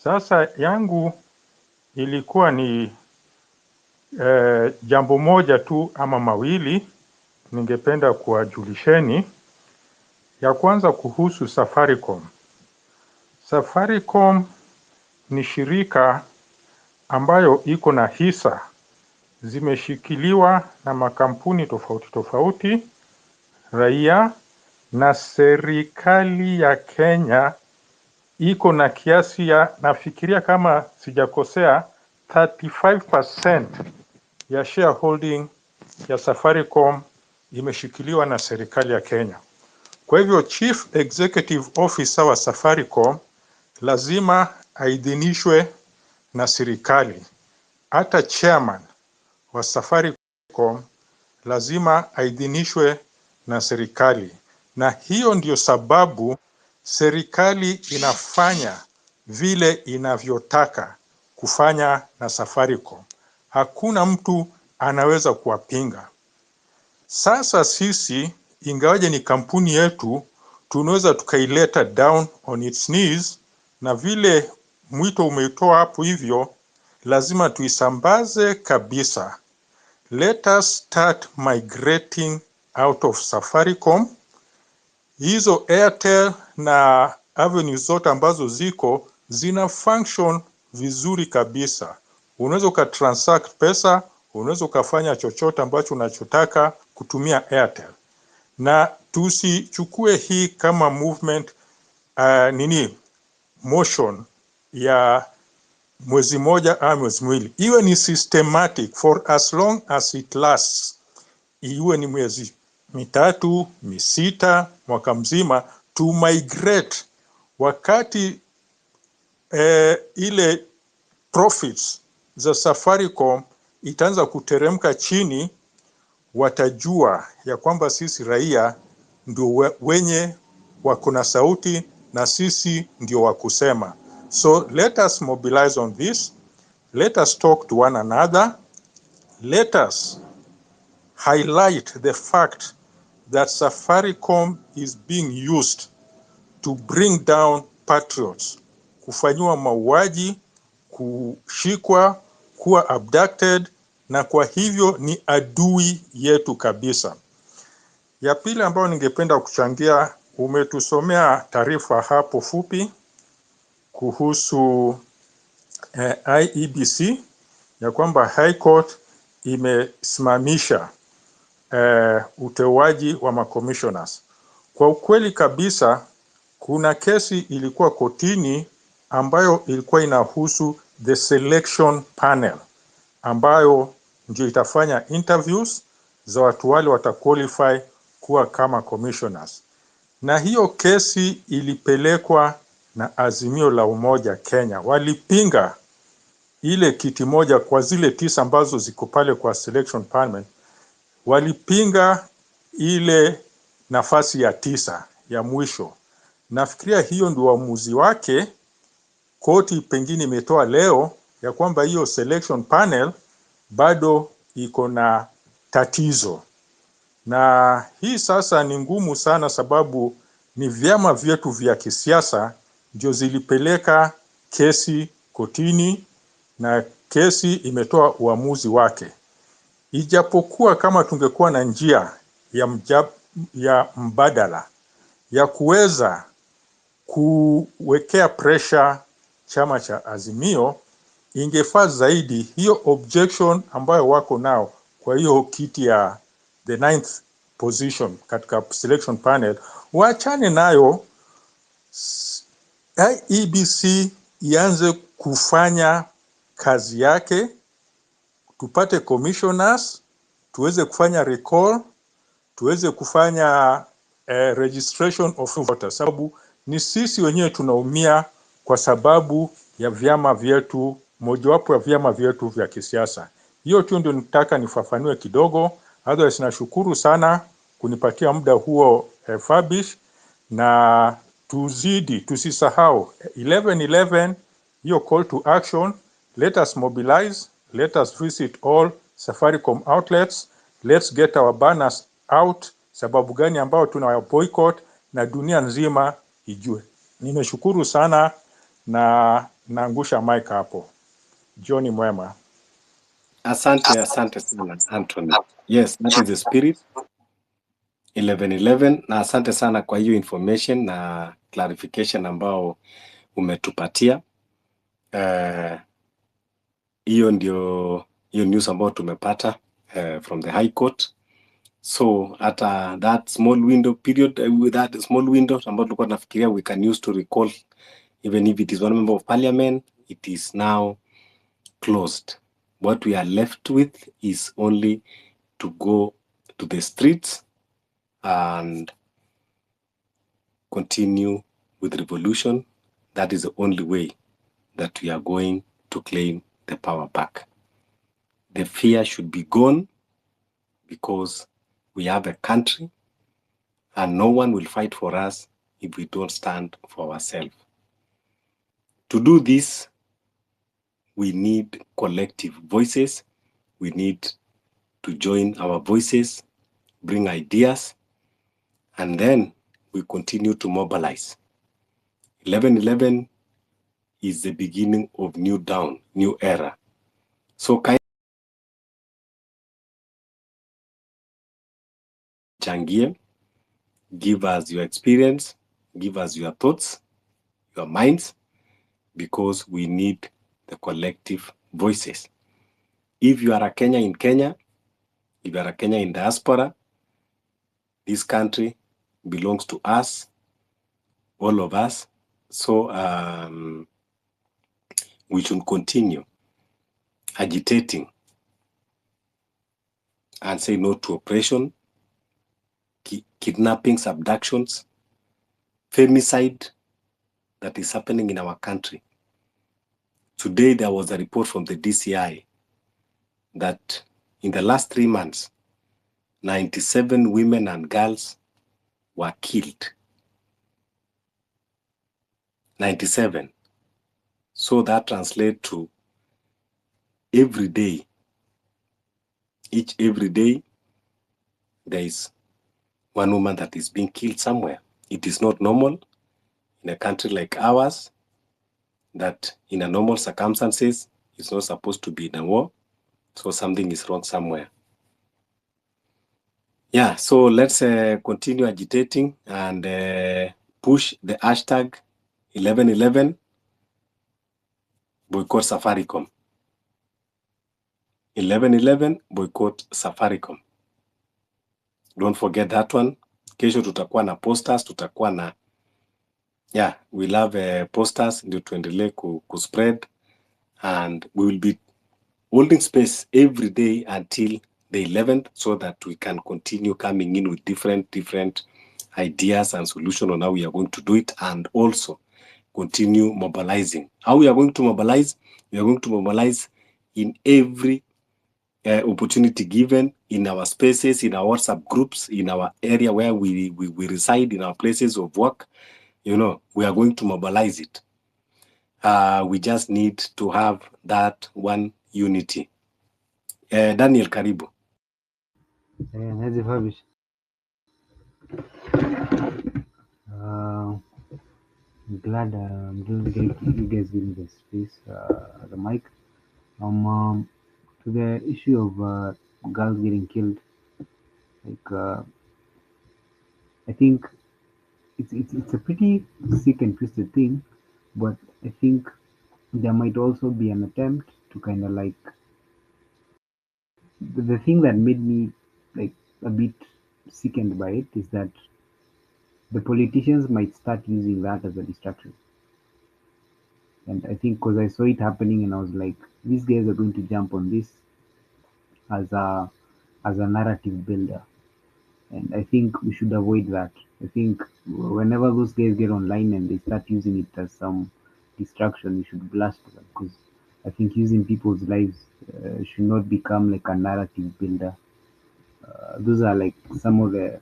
Sasa yangu ilikuwa ni jambo moja tu ama mawili ningependa kuwajulisheni. Ya kwanza kuhusu Safaricom. Safaricom ni shirika ambayo iko na hisa zimeshikiliwa na makampuni tofauti tofauti, raia na serikali ya Kenya iko na kiasi ya, nafikiria kama sijakosea, 35% ya shareholding ya Safaricom imeshikiliwa na serikali ya Kenya. Kwa hivyo Chief Executive Officer wa Safaricom lazima aidhinishwe na serikali. Hata chairman wa Safaricom lazima aidhinishwe na serikali. Na hiyo ndio sababu serikali inafanya vile inavyotaka kufanya na Safaricom. Hakuna mtu anaweza kuwapinga. Sasa sisi, ingawaje ni kampuni yetu, tunaweza tukaileta down on its knees, na vile mwito umetoa hapo hivyo, lazima tuisambaze kabisa. Let us start migrating out of Safaricom. Hizo Airtel na Avenue zote ambazo zina function vizuri kabisa. Unaweza ukatransact pesa, unaweza ukafanya chochote ambacho unachotaka kutumia Airtel. Na tusichukue hii kama movement motion ya mwezi moja au mwezi miwili. Iwe ni systematic for as long as it lasts. Iwe ni mwezi mitatu, misita, mwaka mzima, to migrate. Wakati ile profits za Safaricom itaanza kuteremka chini, watajua ya kwamba sisi raia ndio wenye wako na sauti na sisi ndio wakusema. So let us mobilize on this. Let us talk to one another. Let us highlight the fact that Safaricom is being used to bring down patriots, kufanyiwa mauaji, kushikwa, kuwa abducted, na kwa hivyo ni adui yetu kabisa. Ya pili ambayo ningependa kuchangia, umetusomea taarifa hapo fupi kuhusu IEBC ya kwamba High Court imesimamisha utewaji wa macommissioners. Kwa ukweli kabisa, kuna kesi ilikuwa kotini ambayo ilikuwa inahusu the selection panel ambayo ndio itafanya interviews za watu wale wataqualify kuwa kama commissioners. Na hiyo kesi ilipelekwa na Azimio la Umoja Kenya. Walipinga ile kiti moja kwa zile 9 ambazo ziko pale kwa selection panel. Walipinga ile nafasi ya 9 ya mwisho. Nafikiria hiyo ndio uamuzi wake. Koti pengine imetoa leo ya kwamba hiyo selection panel bado iko na tatizo. Na hii sasa ni ngumu sana, sababu ni vyama vyetu vya kisiasa ndio zilipeleka kesi kotini na kesi imetoa uamuzi wake. Ijapokuwa kama tungekuwa na njia ya mbadala ya kuweza kuwekea pressure chama cha Azimio, ingefaa zaidi hiyo objection ambayo wako nao kwa hiyo kiti ya the 9th position katika selection panel, waachane nayo. IEBC ianze kufanya kazi yake, tupate commissioners, tuweze kufanya recall, tuweze kufanya registration of voters, sababu ni sisi wenyewe tunaumia kwa sababu ya vyama vyetu, mojawapo ya vyama vyetu vya kisiasa. Hiyo tu ndio nitaka nifafanue kidogo. Otherwise nashukuru sana kunipatia muda huo Fabish, na tusisahau 11/11, hiyo call to action. Let us mobilize, let us visit all Safaricom outlets, let's get our banners out. Sababu gani ambao tuna boycott na dunia nzima ijue. Nimeshukuru sana na naangusha mic hapo. Jioni mwema. Asante sana Anthony. Yes, that is the spirit. 11/11, na asante sana kwa hiyo information na clarification ambao umetupatia. Hiyo ndio hiyo news ambao tumepata from the High Court. So at that small window period, with that small window ambao tulikuwa tunafikiria we can use to recall, even if it is one member of parliament, it is now closed. What we are left with is only to go to the streets and continue with revolution. That is the only way that we are going to claim the power back. The fear should be gone, because we have a country and no one will fight for us if we don't stand for ourselves. To do this, we need collective voices. We need to join our voices, bring ideas, and then we continue to mobilize. 11/11 is the beginning of new dawn, new era. So changie, give us your experience, give us your thoughts, your minds, because we need the collective voices. If you are a Kenyan in Kenya, if you are a Kenyan in diaspora, this country belongs to us, all of us. So we should continue agitating and say no to oppression, kidnappings, abductions, femicide that is happening in our country. Today there was a report from the DCI that in the last 3 months, 97 women and girls were killed. 97. So that translates to every day, every day, there is one woman that is being killed somewhere. It is not normal in a country like ours that in a normal circumstances, it's not supposed to be in a war. So something is wrong somewhere. Yeah, so let's continue agitating and push the hashtag 1111 boycott Safaricom. 1111 boycott Safaricom. Don't forget that one. Kesho tutakuwa na posters, tutakuwa na we'll have posters ndio tuendelee kuspread, and we will be holding space every day until the 11th so that we can continue coming in with different ideas and solutions on how we are going to do it, and also continue mobilizing. How we are going to mobilize? We are going to mobilize in every opportunity given, in our spaces, in our WhatsApp groups, in our area where we reside, in our places of work. We are going to mobilize it. We just need to have that one unity. Daniel, karibu. I'm glad you guys giving the space, the mic. To the issue of girls getting killed, I think it's a pretty sick and twisted thing, but I think there might also be an attempt to kind of like the thing that made me like a bit sickened by it is that the politicians might start using that as a distraction. And I think because I saw it happening and I was like, these guys are going to jump on this as a narrative builder. And I think we should avoid that. I think whenever those guys get online and they start using it as some distraction, we should blast them, because I think using people's lives should not become like a narrative builder. Those are like some of the,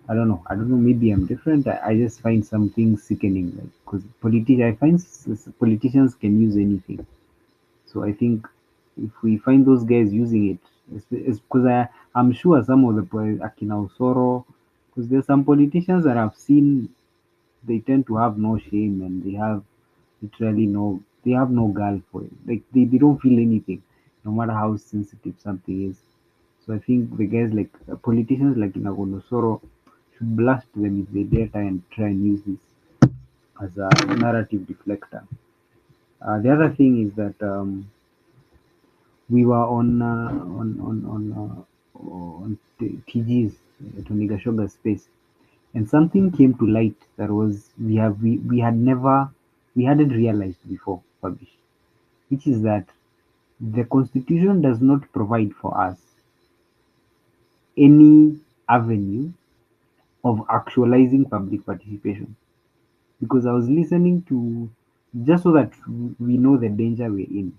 I don't know, maybe I'm different. I just find some things sickening, like, because I find politicians can use anything. So I think if we find those guys using it, it's because I'm sure some of the Akina Osoro, because there's some politicians that I've seen, they tend to have no shame, and they have literally they have no gall for it. Like they don't feel anything, no matter how sensitive something is. So I think the guys like politicians like Inagono Soro should blast them if they dare try and use this as a narrative deflector. The other thing is that we were on TG's Toniga Sugar space, and something came to light that was we hadn't realized before, Fabish, which is that the Constitution does not provide for us any avenue of actualizing public participation. Because I was listening to, just so that we know the danger we're in,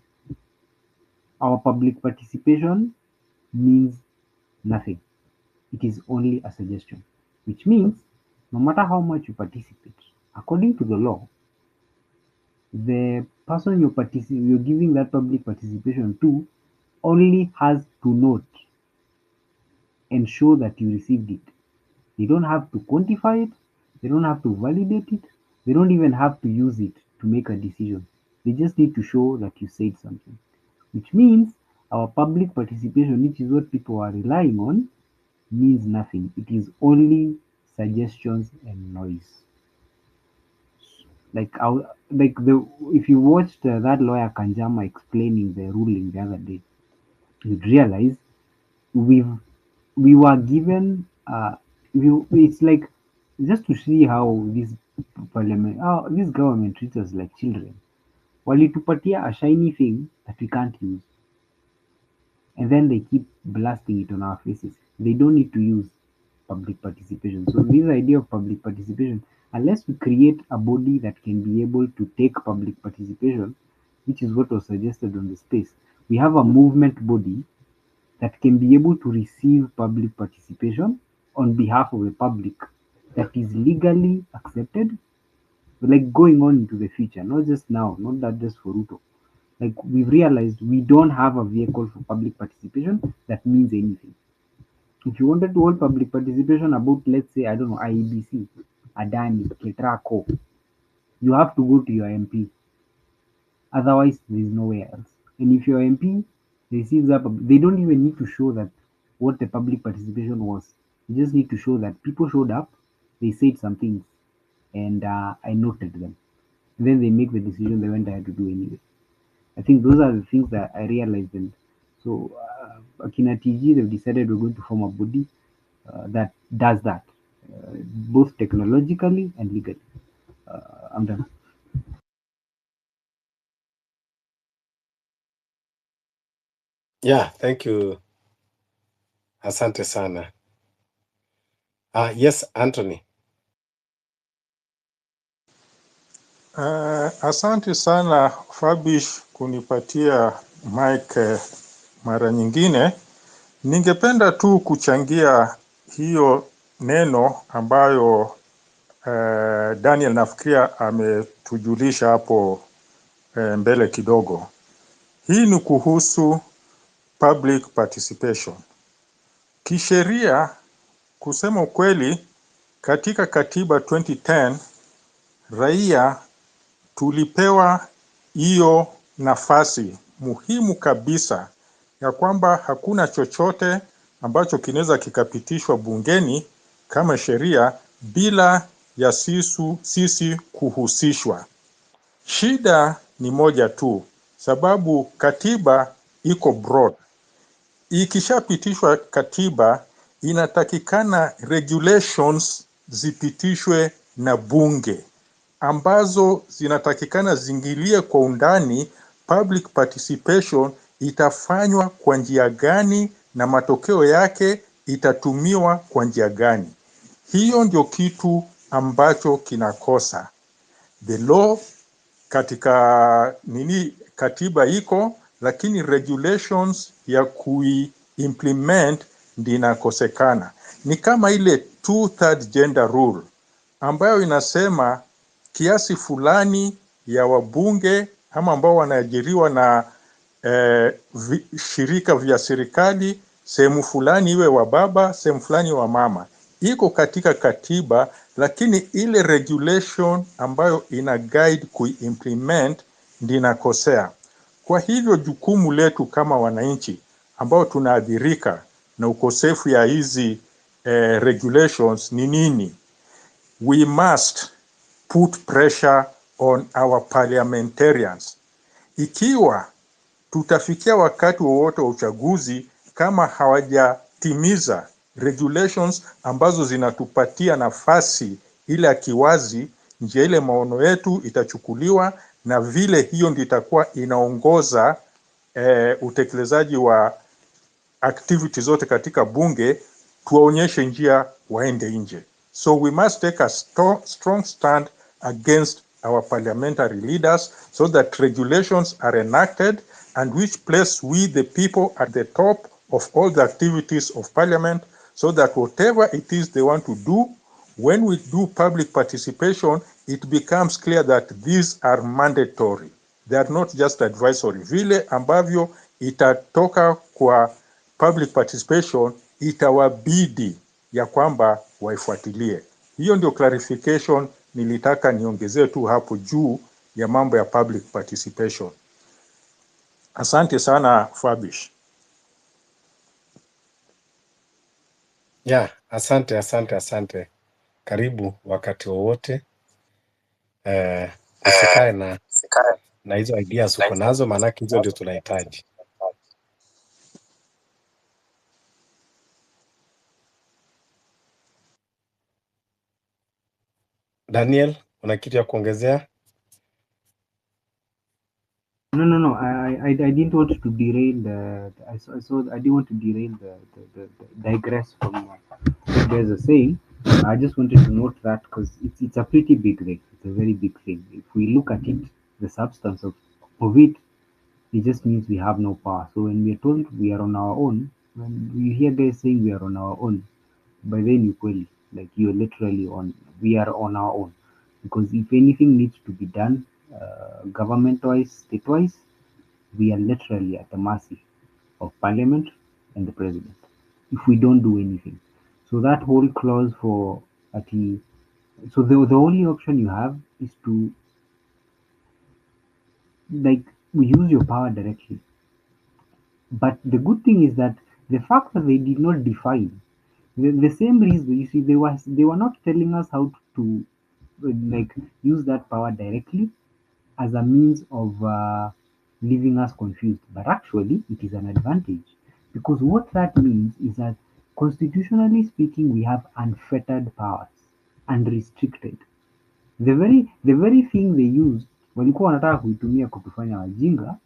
our public participation means nothing. It is only a suggestion, which means no matter how much you participate, according to the law, the person you're giving that public participation to only has to note and show that you received it. They don't have to quantify it, they don't have to validate it, they don't even have to use it to make a decision. They just need to show that you said something, which means our public participation, which is what people are relying on, means nothing. It is only suggestions and noise. If you watched that lawyer Kanjama explaining the ruling the other day, you'd realize we were given it's like, just to see how this government treats us like children. Walitupatia a shiny thing that we can't use, and then they keep blasting it on our faces. They don't need to use public participation. So this idea of public participation, unless we create a body that can be able to take public participation, which is what was suggested on the space, we have a movement body that can be able to receive public participation on behalf of the public, that is legally accepted, like going on into the future, not just now, not that just for Ruto. Like, we've realized we don't have a vehicle for public participation that means anything. If you wanted to hold public participation about, let's say, I don't know, IEBC, Adani, Ketraco, you have to go to your MP. Otherwise, there is nowhere else. And if your MP receives up, they don't even need to show that what the public participation was. You just need to show that people showed up, they said some things, and I noted them. And then they make the decision they went ahead to do anyway. I think those are the things that I realized. And so, Akina TG, they've decided we're going to form a body that does that, both technologically and legally. I'm done. Yeah, thank you. Asante sana. Yes, Anthony. Asante sana Fabish kunipatia mic mara nyingine. Ningependa tu kuchangia hiyo neno ambayo Daniel nafikiria ametujulisha hapo mbele kidogo. Hii ni kuhusu public participation. Kisheria, kusema ukweli, katika katiba 2010 raia tulipewa hiyo nafasi muhimu kabisa ya kwamba hakuna chochote ambacho kinaweza kikapitishwa bungeni kama sheria bila ya sisi kuhusishwa. Shida ni moja tu, sababu katiba iko broad. Ikishapitishwa katiba, inatakikana regulations zipitishwe na bunge ambazo zinatakikana zingilie kwa undani public participation itafanywa kwa njia gani na matokeo yake itatumiwa kwa njia gani. Hiyo ndio kitu ambacho kinakosa. The law katika katiba iko, lakini regulations ya implement ndinakosekana. Ni kama ile 2/3 gender rule ambayo inasema kiasi fulani ya wabunge ama ambao wanaajiriwa na shirika vya serikali, sehemu fulani iwe wa baba, sehemu fulani wa mama. Iko katika katiba, lakini ile regulation ambayo ina guide kuimplement ndinakosea. Kwa hivyo jukumu letu kama wananchi ambao tunaadhirika na ukosefu ya hizi regulations ni nini? We must put pressure on our parliamentarians. Ikiwa tutafikia wakati wowote wa uchaguzi kama hawajatimiza regulations ambazo zinatupatia nafasi ile ya kiwazi, njia ile maono yetu itachukuliwa na vile hiyo ndio itakuwa inaongoza utekelezaji wa activity zote katika bunge, tuwaonyeshe njia waende nje. So we must take a strong stand against our parliamentary leaders so that regulations are enacted and which place we the people at the top of all the activities of parliament so that whatever it is they want to do, when we do public participation, it becomes clear that these are mandatory. They are not just advisory. Vile ambavyo itatoka kwa public participation itawabidi ya kwamba waifuatilie. Hiyo ndio clarification nilitaka niongezee tu hapo juu ya mambo ya public participation. Asante sana Fabish. Yeah, asante. Karibu wakati wowote. Usikae na hizo ideas uko nazo, maanake hizo ndio tunahitaji. Daniel, una kitu ya kuongezea? No. I didn't want to derail I didn't want to derail the digress from what guys are saying. I just wanted to note that because it's a pretty big thing. It's a very big thing. If we look at it, the substance of it just means we have no power. So when we are told we are on our own, when you hear guys saying we are on our own, by then you're literally we are on our own. Because if anything needs to be done, government-wise, state-wise, we are literally at the mercy of Parliament and the President. if we don't do anything. So that whole clause for so the only option you have is to like use your power directly. But the good thing is that the fact that they did not define the same reason, you see, they were not telling us how to like use that power directly as a means of leaving us confused, but actually it is an advantage because what that means is that constitutionally speaking, we have unfettered powers, unrestricted. The very thing they used walikuwa wanataka kuitumia kutufanya wajinga,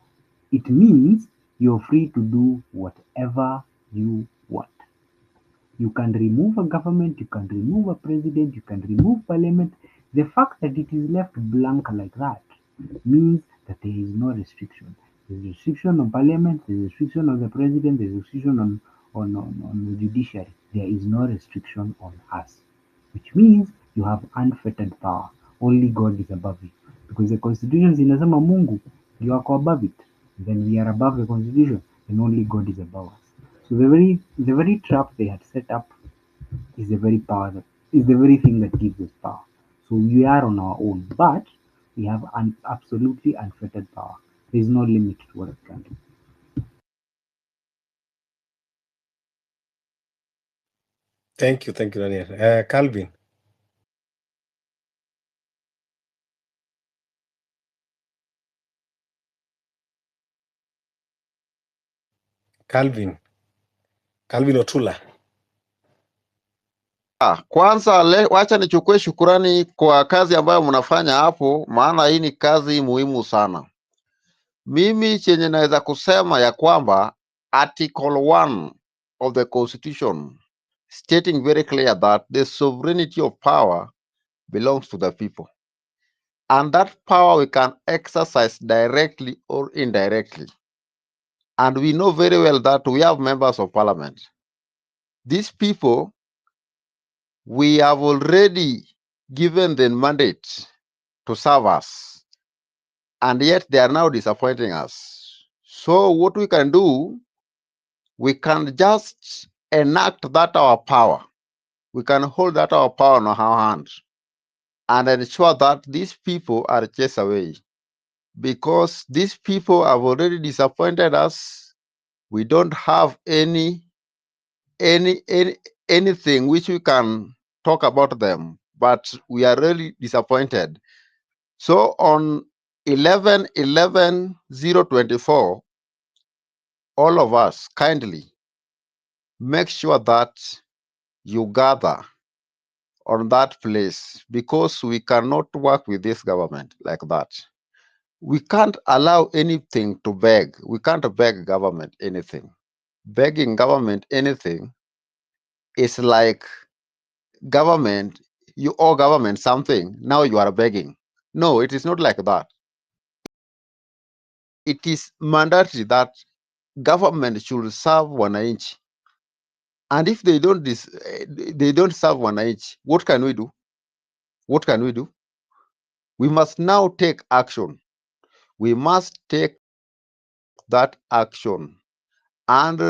it means you're free to do whatever you want. You can remove a government, you can remove a president, you can remove parliament. The fact that it is left blank like that means that there is no restriction. There's restriction on parliament, there's restriction on the president, there's restriction on the judiciary. There is no restriction on us, which means you have unfettered power. Only God is above you. Because the constitution inasema Mungu ndio ako above it. Then we are above the constitution and only God is above us. So the very trap they had set up is the very thing that gives us power. So we are on our own, but we have an absolutely unfettered power. There is no limit to what we can do. Thank you, Daniel. Calvin. Calvin Otula. Kwanza wacha nichukue shukurani kwa kazi ambayo mnafanya hapo, maana hii ni kazi muhimu sana. Mimi chenye naweza kusema ya kwamba Article 1 of the Constitution stating very clear that the sovereignty of power belongs to the people. And that power we can exercise directly or indirectly. And we know very well that we have members of parliament. These people, we have already given them mandate to serve us, and yet they are now disappointing us. So what we can do, we can just enact that our power. We can hold that our power in our hands and ensure that these people are chased away, because these people have already disappointed us. We don't have anything which we can talk about them, but we are really disappointed. So on 11/11/024, all of us kindly make sure that you gather on that place, because we cannot work with this government like that. We can't allow anything to beg. We can't beg government anything. Begging government anything is like government, you owe government something, now you are begging. No, it is not like that. It is mandatory that government should serve wananchi. And if they don't serve wananchi, what can we do? What can we do? We must now take action. We must take that action. And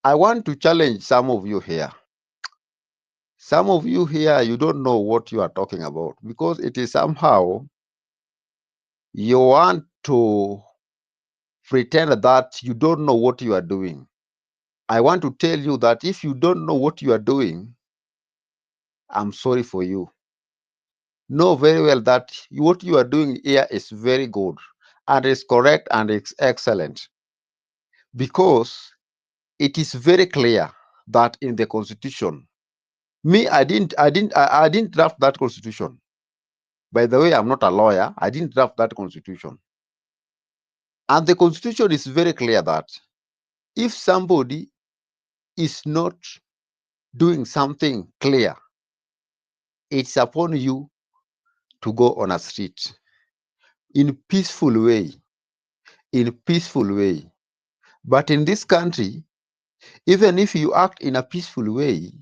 I want to challenge some of you here. Some of you here, you don't know what you are talking about, because it is somehow you want to pretend that you don't know what you are doing. I want to tell you that if you don't know what you are doing, I'm sorry for you. Know very well that what you are doing here is very good and is correct and it's excellent, because it is very clear that in the constitution, I didn't draft that constitution. By the way, I'm not a lawyer. I didn't draft that constitution. And the constitution is very clear that if somebody is not doing something clear, it's upon you to go on a street in peaceful way, But in this country, even if you act in a peaceful way,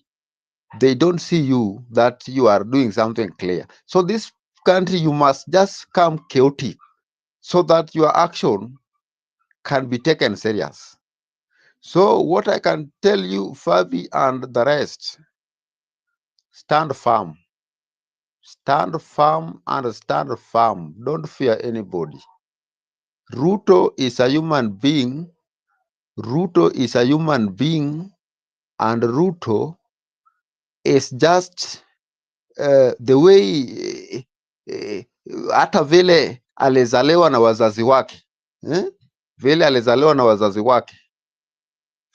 they don't see you that you are doing something clear. So this country, you must just come chaotic so that your action can be taken serious. So what I can tell you, Fabi and the rest, stand firm. Stand firm and stand firm. Don't fear anybody. Ruto is a human being. Ruto is a human being, and Ruto is just the way hata vile alizaliwa na wazazi wake vile alizaliwa na wazazi wake,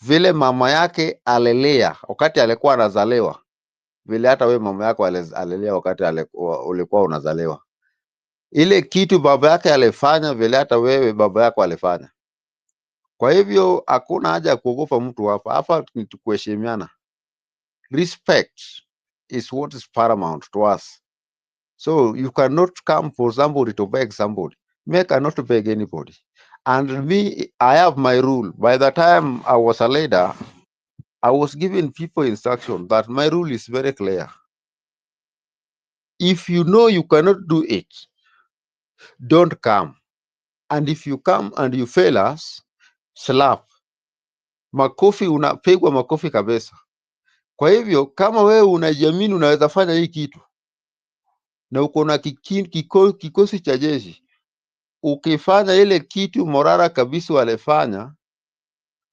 vile mama yake alelea wakati alikuwa anazaliwa, vile hata we mama yako alelea wakati ulikuwa unazaliwa. Ile kitu baba yake alifanya, vile hata wewe baba yako alifanya. Kwa hivyo hakuna haja ya kuogopa mtu hapa. Hapa ni kuheshimiana. Respect is what is paramount to us. So you cannot come for somebody to beg somebody. Me, I cannot beg anybody. And me, I have my rule. By the time I was a leader, I was giving people instruction that my rule is very clear. If you know you cannot do it, don't come. And if you come and you fail us, slap. Makofi, unapigwa makofi kabisa. Kwa hivyo kama wewe unajiamini unaweza fanya hii kitu na uko na kikosi cha jeshi, ukifanya ile kitu morara kabisa walifanya,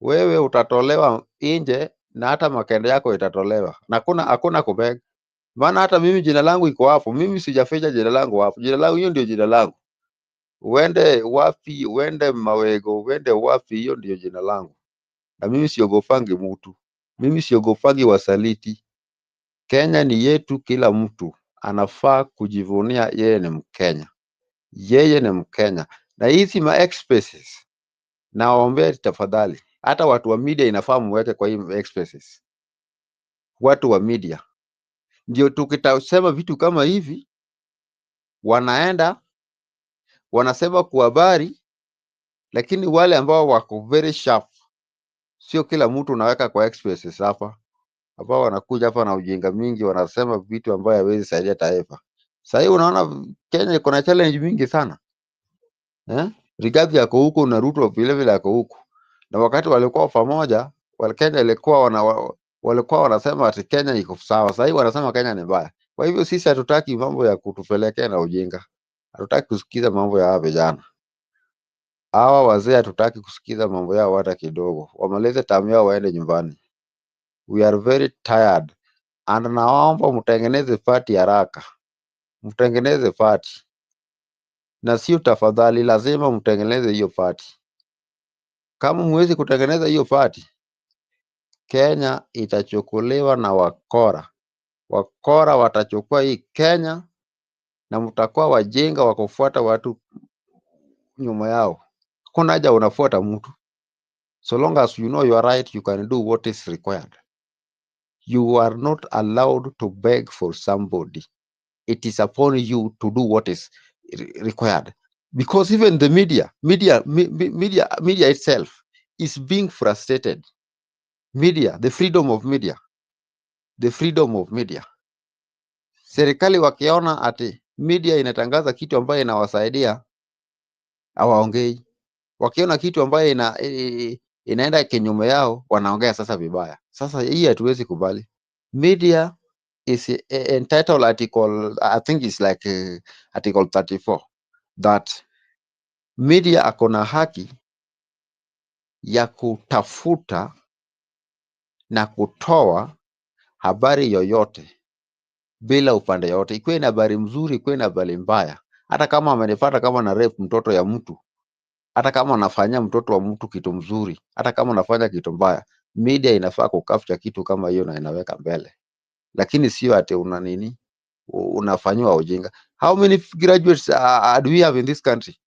wewe utatolewa nje na hata makende yako itatolewa. Na hakuna kubeg. Maana hata mimi jina langu iko hapo. Mimi sijaficha jina langu hapo. Jina langu hiyo ndio jina langu. Uende wapi, uende Mawego, uende wapi, hiyo ndio jina langu. Na mimi siogopangi mtu. Mimi siogopangi wasaliti. Kenya ni yetu, kila mtu anafaa kujivunia yeye ni Mkenya. Yeye ni Mkenya. Na hizi ma-expresses naombe tafadhali, hata watu wa media inafaa muweke kwa hii expresses. Watu wa media ndio tukitasema vitu kama hivi, wanaenda wanasema kwa habari, lakini wale ambao wako very sharp, sio kila mtu unaweka kwa expresses hapa. Ambao wanakuja hapa na ujinga mingi, wanasema vitu ambayo hawezi saidia taifa. Sasa hivi unaona Kenya iko na challenge mingi sana. Rigathi yako huko na Ruto vile vile yako huko. Na wakati walikuwa pamoja, Kenya walikuwa wanasema ati Kenya iko sawa. Sasa hivi wanasema Kenya ni mbaya. Kwa hivyo sisi hatutaki mambo ya kutupelekea na ujinga. Hatutaki kusikiza mambo ya hawa vijana. Hawa wazee hatutaki kusikiza mambo yao hata kidogo. Wamalize tamu yao waende nyumbani. We are very tired. And naomba mtengeneze party haraka. Mtengeneze party. Na sio tafadhali, lazima mtengeneze hiyo party. Kama mwezi kutengeneza hiyo party, Kenya itachukuliwa na wakora. Wakora watachukua hii Kenya na mtakuwa wajinga wa kufuata watu nyuma yao. Kuna haja unafuata mtu. So long as you know you are right, you can do what is required. You are not allowed to beg for somebody. It is upon you to do what is required. Because even the media itself is being frustrated. Media, the freedom of media. The freedom of media. Serikali wakiona ati media inatangaza kitu ambayo inawasaidia, hawaongei. Wakiona kitu ambayo inaenda kinyume yao, wanaongea sasa vibaya. Sasa hii hatuwezi kubali. Media is entitled article, I think it's like article 34, that media akona haki ya kutafuta na kutoa habari yoyote bila upande yote. Ikuwe na habari mzuri, ikuwe na habari mbaya. Hata kama amenipata kama na rape mtoto ya mtu, hata kama anafanya mtoto wa mtu kitu mzuri, hata kkama anafanya kitu mbaya, media inafaa kukapcha kitu kama hiyo na inaweka mbele. Lakini sio ati una nini, unafanywa ujinga. How many graduates do we have in this country?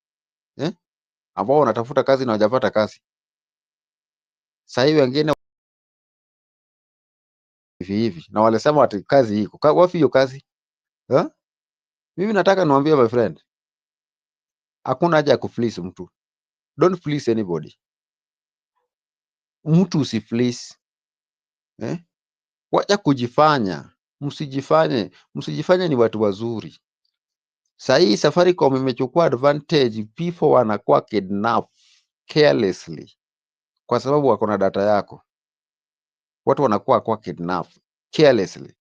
Ambao wanatafuta kazi na hawajapata kazi. Sasa hivi wengine hivi na walisema ati kazi iko. Wapi hiyo kazi? Mimi nataka niwaambie my friend, hakuna haja ya kufleece mtu. Don't please anybody. Mtu usifleece. Wacha kujifanya. Msijifanye ni watu wazuri. Sasa hii Safaricom imechukua advantage, people wanakuwa kidnap carelessly. kwa sababu wako na data yako. Watu wanakuwa kwa kidnap carelessly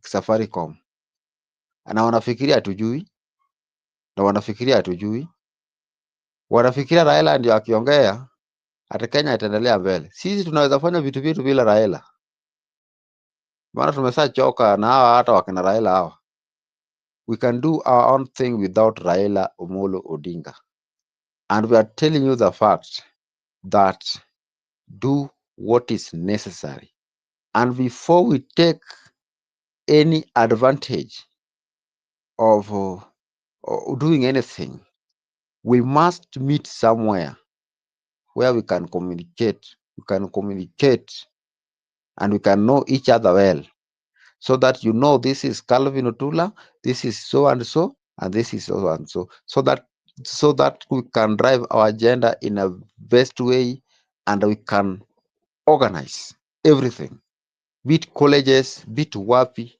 Safaricom, na wanafikiria hatujui, wanafikiria Raila ndio akiongea hata Kenya itaendelea mbele. Sisi tunaweza fanya vitu vyetu bila Raila, maana tumeshachoka na hawa, hata wakina Raila hawa. We can do our own thing without Raila Omolo Odinga, and we are telling you the fact that do what is necessary, and before we take any advantage of doing anything, we must meet somewhere where we can communicate. And we can know each other well, so that you know this is Calvin Otula, this is so and so, and this is so and so, so that we can drive our agenda in a best way, and we can organize everything, be it colleges, be it WAPI,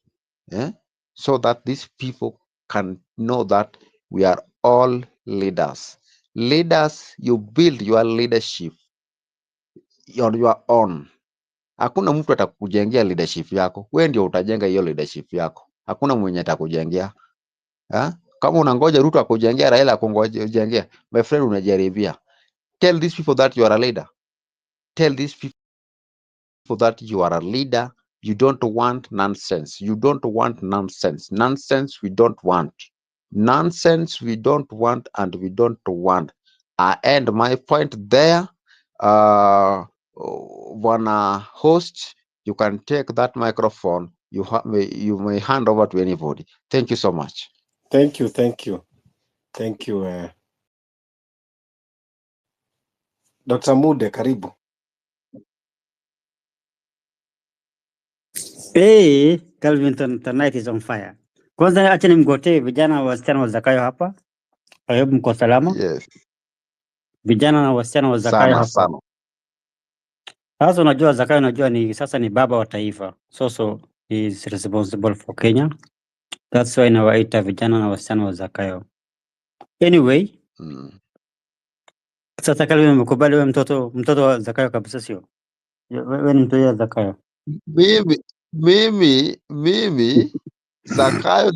so that these people can know that we are all leaders. Leaders, you build your leadership on your own. Hakuna mtu atakujengea leadership yako, wewe ndio utajenga hiyo leadership yako. Hakuna mwenye atakujengea. Kama unangoja Ruto akujengea, Raila akujengea, my friend, unajaribia. Tell these people that you are a leader. Tell these people that you are a leader. You don't want nonsense. Nonsense we don't want. Nonsense we don't want, and we don't want. I end my point there. Wanna host, you can take that microphone. You may hand over to anybody. Thank you so much. Thank you. Dr. Mude, karibu. Hey, Calvin, tonight is on fire. Kwanza acha nimgotee vijana wasichana wa Zakayo hapa. I hope mko salama. Yes. Vijana na wasichana wa Zakayo hapa. Sana. Sasa unajua Zakayo, unajua ni baba wa taifa. So he is responsible for Kenya. That's why nawaita vijana na wasichana wa Zakayo. Anyway, sasa Calvin, umekubali wewe mtoto wa Zakayo kabisa, sio? Wewe ni mtoto wa Zakayo. Mimi Zakayo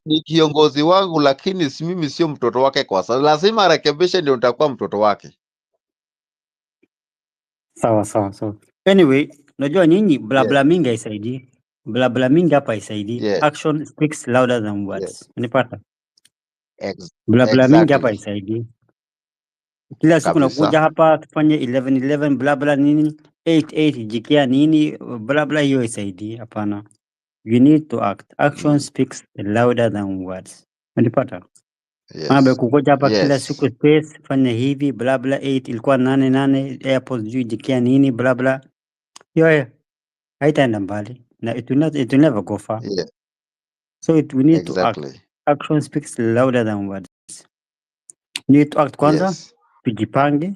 ni kiongozi wangu, lakini mimi sio mtoto wake kwa sasa. Lazima arekebishe ndio nitakuwa mtoto wake. Sawa. Anyway, unajua nyinyi bla mingi haisaidii. Bla mingi hapa haisaidii. Yes. Action speaks louder than words. Yes. Unipata? Bla mingi hapa haisaidii. Kila siku nakuja hapa tufanye 11 bla nini, 8 jikia nini, bla hiyo haisaidii. Hapana. You need to act. Action speaks louder than words. Unipata? Yes. Kukuja hapa kila siku space fanya hivi bla 8 ilikuwa 8 airport juu jikia nini bla. Hiyo haitaenda mbali na it will never go far. Yeah. So we need to act. Action speaks louder than words. We need to act kwanza. Yes. Tujipange,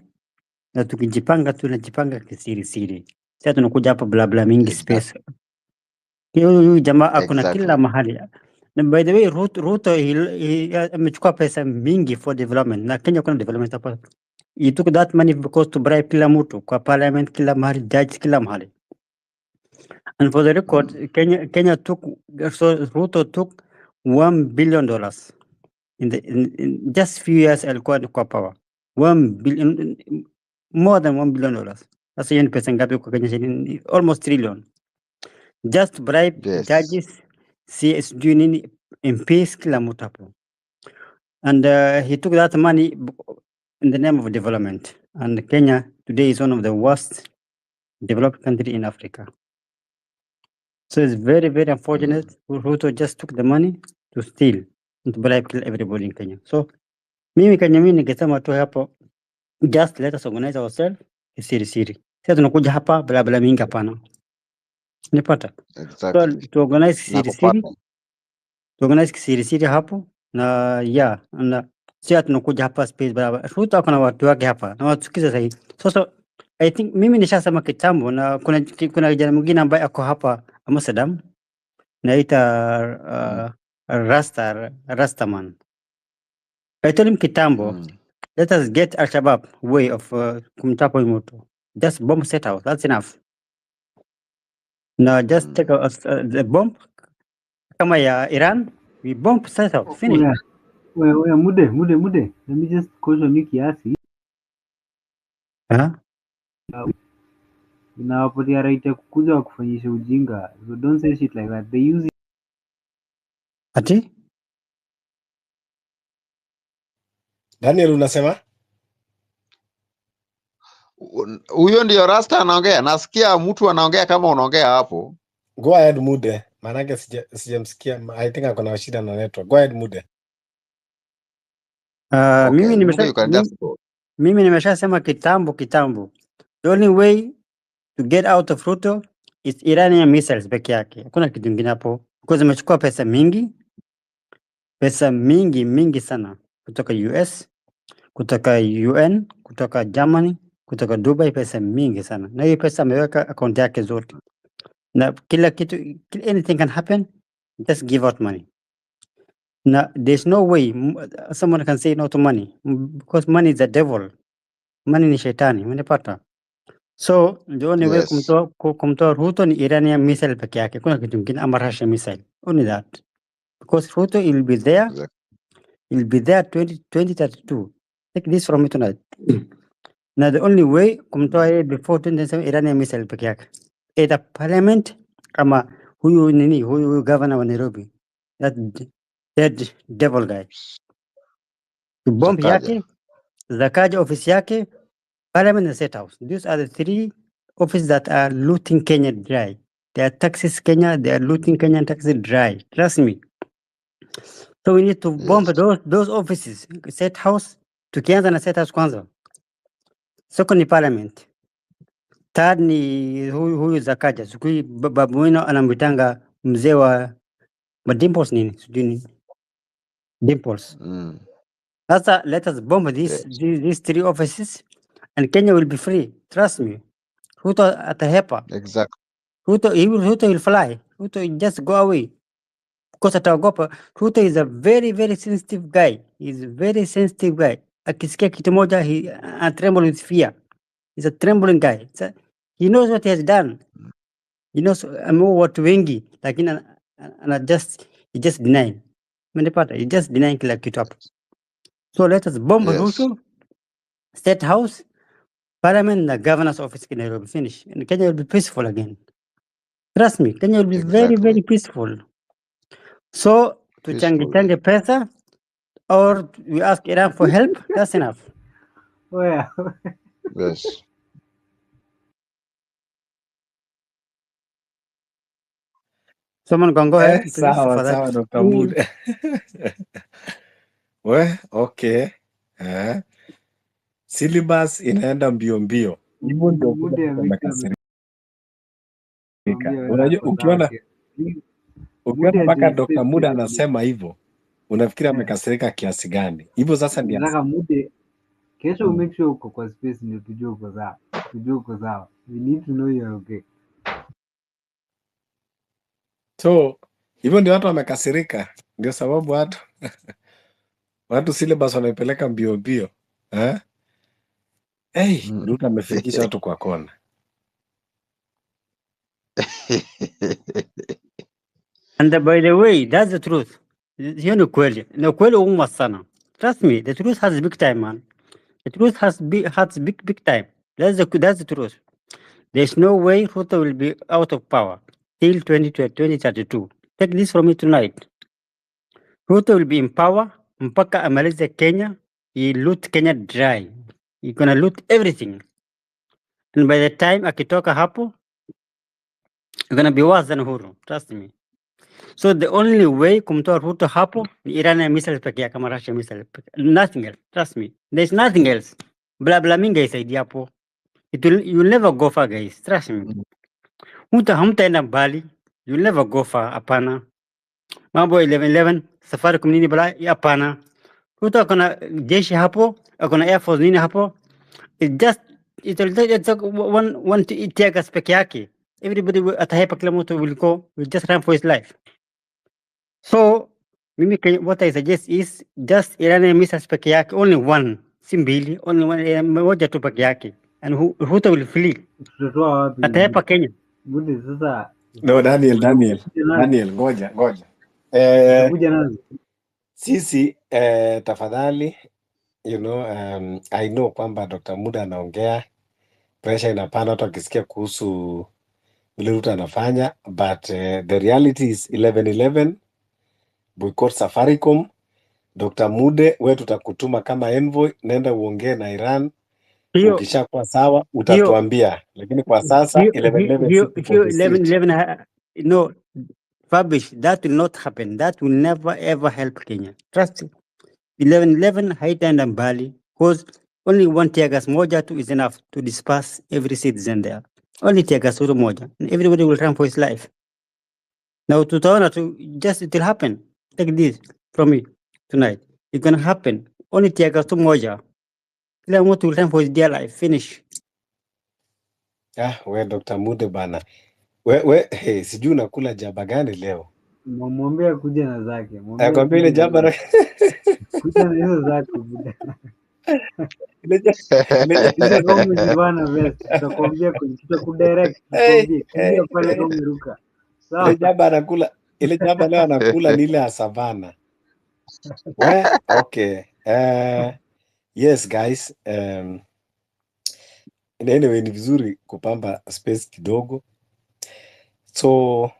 na tukijipanga tunajipanga kisiri. Sasa tunakuja hapa bla mingi space. Huyu jamaa akona kila mahali. Na by the way, Ruto amechukua pesa mingi for development. Na Kenya kuna development hapa. He took that money because to bribe kila mtu kwa parliament, kila mahali, judge kila mahali. And for the record, Kenya took, so Ruto took $1 billion in just few years alikuwa kwa power. 1 billion, more than $1 billion. Sasa hiyo ni pesa ngapi kwa Kenya? Almost trillion. Just bribe judges, CSD nini, MPs kila mtu hapo. And he took that money in the name of development. And Kenya today is one of the worst developed country in Africa. So it's very, very unfortunate. Ruto just took the money to steal and to bribe kill everybody in Kenya. So mimi ningesema tu hapo, just let us organize ourselves siri. Sasa tunakuja hapa bla mingi hapana. Nipata. Exactly. So to organize siri. To organize siri hapo na na sasa tunakuja hapa space bla. Ruto akona watu wake hapa na watukiza sahihi. So I think mimi nishasema kitambo, na kuna kijana mwingine ambaye ako hapa Amsterdam naita Rastaman. I told him kitambo, Let us get Al-Shabaab way of kumtapa moto. Just bomb set house. That's enough. Now just take the bomb. Kama ya Iran, we bomb set house. Finish. Mude. Let me just caution you kiasi. Inawapatia right ya kukuja wakufanyisha ujinga. So don't say shit like that. They use it. Ati? Daniel unasema? Huyo ndio Rasta anaongea. Nasikia mtu anaongea kama unaongea hapo. Go ahead Mude. Maanake sijamsikia. I think akona shida na network. Go ahead Mude. Okay, mimi nimeshasema kitambo. The only way to get out of Ruto is Iranian missiles peke yake. Hakuna kitu kingine hapo. Because imechukua pesa mingi sana kutoka US, kutoka UN, kutoka Germany, kutoka Dubai, pesa mingi sana. Na hiyo pesa ameweka account yake zote. Na kila kitu, anything can happen, just give out money. Now, there's no way someone can say no to money because money is the devil. Money ni shetani, umenipata? So the only way kumtoa Ruto ni Iranian missile peke yake. Kuna kitu kingine ama Russian missile. Only that. Because Ruto will be there. He'll be there 2032. Take this from me tonight. Now the only way kumtoa before 2027 Iranian missile peke yake. Either parliament ama huyu governor wa Nairobi. That dead devil guy. The bomb yake, Zakaja office yake, parliament and state house. These are the three offices that are looting Kenya dry. They are taxes Kenya, they are looting Kenyan taxes dry. Trust me. So we need to bomb those offices. State house, tukianza na state house kwanza. Second ni parliament. Third ni huyu Zakaja. Sukui babu wino anamwitanga mzee wa Dimples nini? Sijui nini? Dimples. Let us bomb these three offices and Kenya will be free. Trust me. Ruto atahepa. Exactly. Ruto will fly. Ruto will just go away. Because ataogopa. Ruto is a very, very sensitive guy. He's a very sensitive guy. Akisikia kitu moja, he tremble with fear. He's a trembling guy. He knows what he has done. He knows watu wengi, lakini he just denying. Menipata, he just denying kila kitu hapo. So let us bomb Ruto, State House, Parliament, the Governor's Office in Nairobi. Finish. And Kenya will be peaceful again. Trust me, Kenya will be very, very peaceful. So, to change pesa, or we ask Iran for help, that's enough. Yes. Someone can go ahead. Sawa, Dr. Mude. Okay. Syllabus inaenda mbio. Hivyo ndio umekasirika. Unajua ukiona mpaka Dr. Mude anasema hivyo, unafikiri amekasirika kiasi gani? Hivyo sasa ndio nataka Mude kesho make sure uko kwa space ndio tujue uko sawa. We need to know you're okay. So, hivyo ndio watu wamekasirika. Ndio sababu watu syllabus wanaipeleka mbio. Ruto amefikisha watu kwa kona. And by the way, that's the truth. Hiyo ni kweli. Ni kweli umma sana. Trust me, the truth has big time, man. The truth has big time. That's the truth. There's no way Ruto will be out of power till 2032. Take this from me tonight. Ruto will be in power mpaka amalize Kenya. He loot Kenya dry. He's gonna loot everything. And by the time akitoka hapo, it's gonna be worse than Uhuru. Trust me. So the only way kumtoa Ruto hapo ni Iranian missiles pekee kama Russian missiles. Nothing else. Trust me. There's nothing else. Bla mingi isaidi hapo. You'll never go far, guys. Trust me. Hamtaenda mbali. You'll never go far. Hapana. Mambo 11 Safaricom nini bala, hapana. Ruto akona jeshi hapo, akona air force nini hapo. It's one tiagas peke yake. Everybody atahepa, kila mtu will just run for his life. So, what I suggest is just Iranian missiles peke yake, only one. si mbili, only one, moja tu peke yake. And Ruto will flee. Tutatoa wapi? Ataepa Kenya. Budi sasa No, Daniel, ngoja. utakuja nazo. Sisi tafadhali, I know kwamba Dr. Muda anaongea, pressure inapanda watu akisikia kuhusu vile Ruto anafanya, but the reality is 11/11 boycott Safaricom. Dr. Mude, wewe tutakutuma kama envoy, nenda uongee na Iran. Ukishakuwa sawa utatuambia, lakini kwa sasa 11/11 no, Fabish, that will not happen. That will never ever help Kenya. Trust me. 11/11 haitaenda mbali because only one tear gas moja tu is enough to disperse every citizen there. Only tear gas moja, and everybody will run for his life. Now tutaona tu, just it will happen. Take this from me tonight. It's gonna happen. Only tear gas moja. Kila mtu will run for his dear life. Finish. We Dr. Mude bana. We sijui unakula jaba gani leo? Mwambie kuja na zake. Nakwambia ile jaba kuja na hizo zake buda. ile kama umejivana vest, tutakwambia tutakudirect, tukwambie kimbia pale kama umeruka. Sawa? Ile jaba leo anakula ni ile ya savana. Okay. Yes guys, anyway ni vizuri kupamba space kidogo. So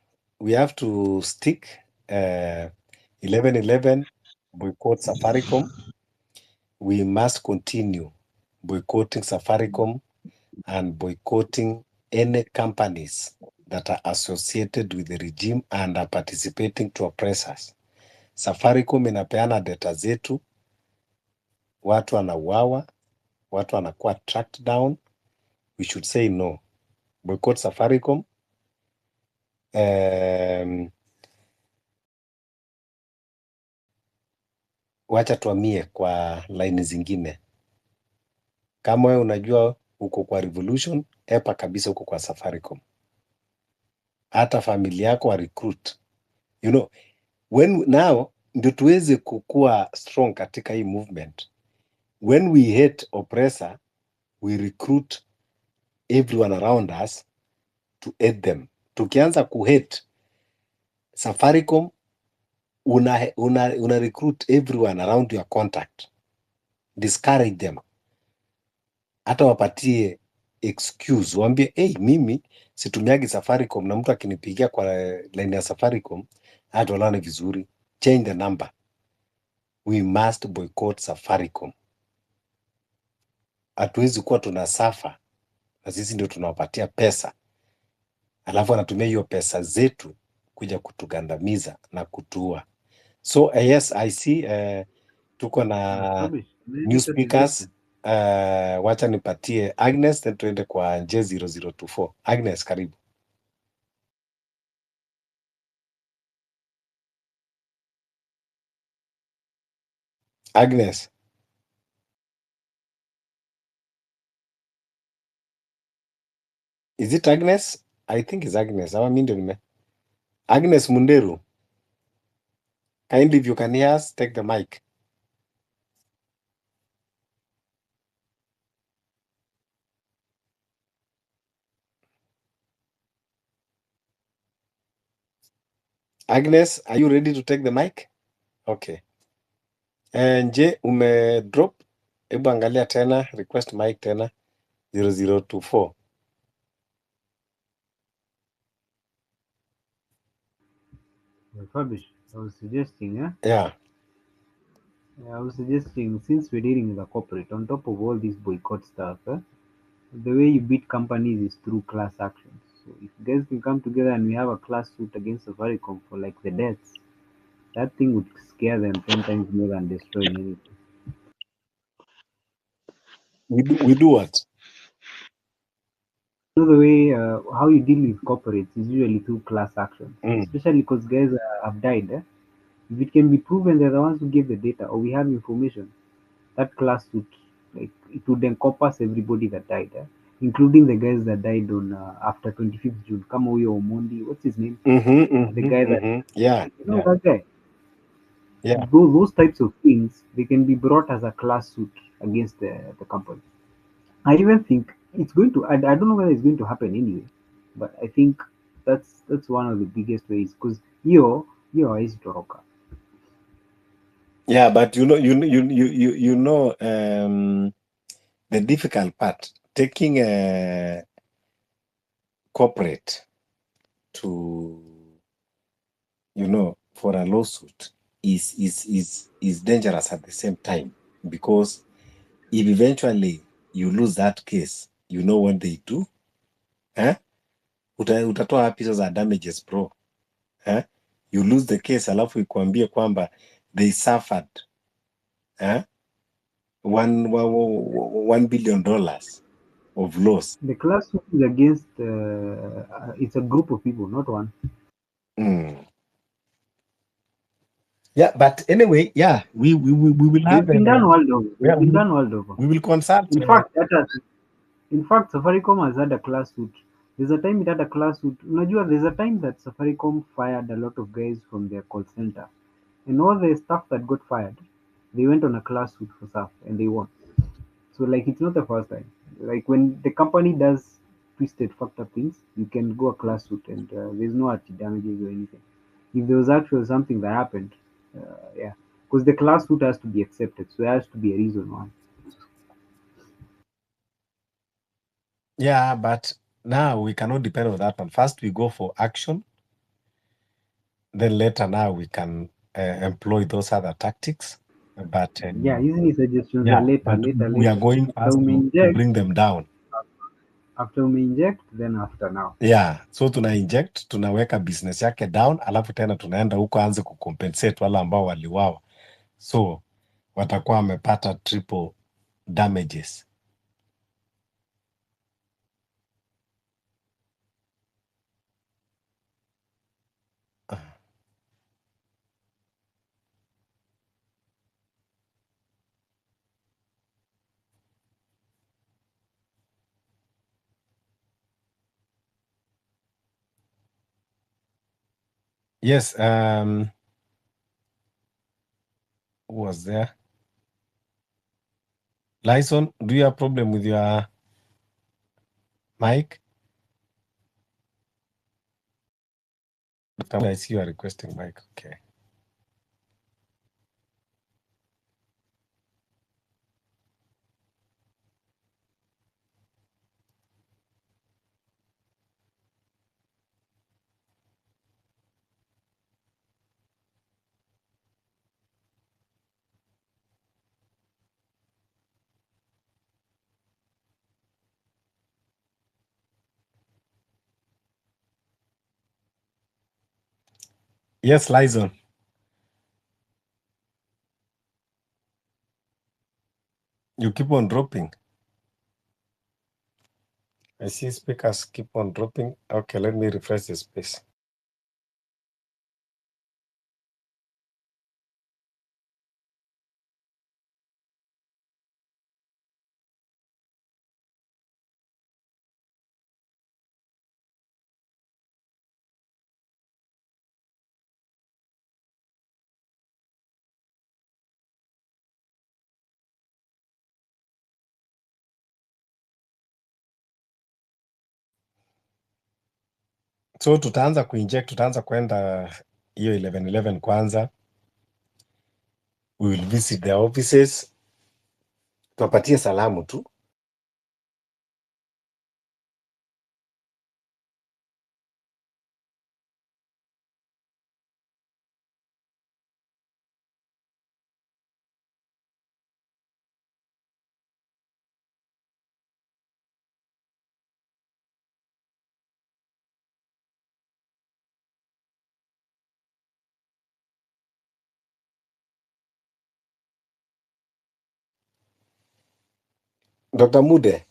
we have to stick 11/11 boycott Safaricom. We must continue boycotting Safaricom and boycotting any companies that are associated with the regime and are participating to oppress us. Safaricom inapeana data zetu, watu wanauawa, watu wanakuwa tracked down. We should say no. Boycott Safaricom. Wacha tuamie kwa line zingine. Kama wewe unajua uko kwa revolution, epa kabisa uko kwa Safaricom. Hata familia yako wa recruit. When now ndio tuweze kukua strong katika hii movement. When we hate oppressor, we recruit everyone around us to aid them. Tukianza kuhate Safaricom, una recruit everyone around your contact. Discourage them. Hata wapatie excuse, waambie mimi situmiagi Safaricom na mtu akinipigia kwa line ya Safaricom hatolane vizuri. Change the number. We must boycott Safaricom. Hatuwezi kuwa tunasafa na sisi ndio tunawapatia pesa, alafu anatumia hiyo pesa zetu kuja kutugandamiza na kutuua. So yes, I see tuko na new speakers. Wacha nipatie Agnes, then tuende kwa J0024. Agnes, karibu. Agnes. Is it Agnes? I think it's Agnes. Agnes Munderu. Kindly, if you can hear us, take the mic. Agnes, are you ready to take the mic? Okay. Je, drop? Hebu angalia tena, request mic tena 0024. Fabish, I was suggesting, Yeah. I was suggesting, since we're dealing with a corporate, on top of all this boycott stuff, the way you beat companies is through class actions. So if you guys can come together and we have a class suit against Safaricom for like the deaths, that thing would scare them 10 times more than destroying anything. We do what? So the way how you deal with corporates is usually through class actions, especially because guys have died. If it can be proven they're the ones who gave the data, or we have information, that class suit, like, it would encompass everybody that died, including the guys that died on after 25th June. Kama huyo Omondi, what's his name? The guy that yeah. that guy. Yeah. those types of things, they can be brought as a class suit against the company. I even think it's going to. I don't know whether it's going to happen anyway, but I think that's one of the biggest ways because hiyo haizi toroka. Yeah, but the difficult part, taking a corporate to, for a lawsuit is dangerous at the same time, because if eventually you lose that case, you know what they do, eh? Utatoa wapi hizo za damages bro, eh? You lose the case alafu ikuambie kwamba they suffered, eh? $1 billion of loss. The class suit is against. It's a group of people, not one. Mm. Yeah, but anyway, yeah, we will have They've been done world over. yeah, They've been done world over. we will consult. In fact, Safaricom has had a class suit. There's a time it had a class suit. Unajua, there's a time that Safaricom fired a lot of guys from their call center, and all the staff that got fired, they went on a class suit for staff and they won. So like, it's not the first time. Like when the company does twisted, fucked up things, you can go a class suit and there's no anti damages or anything. If there was actually something that happened, yeah, because the class suit has to be accepted, so there has to be a reason why. Yeah, but now we cannot depend on that one. First, we go for action. Then later, now we can employ those other tactics. But Yeah, hizi suggestions yeah, are later, but later, we are later. going After first we to inject, bring them down. after we inject, then after now. Yeah, so tuna inject, tunaweka business yake down, alafu tena tunaenda huko anze kucompensate wale ambao waliwawa, so watakuwa wamepata triple damages. Yes, who was there? Lyson, do you have problem with your mic? I see you are requesting mic. Okay. Yes, Lyson. You keep on dropping. I see speakers keep on dropping. Okay, let me refresh the space. So tutaanza kuinject, tutaanza kwenda hiyo 1111 kwanza. We will visit their offices. Tuwapatie salamu tu. Dr. Mude.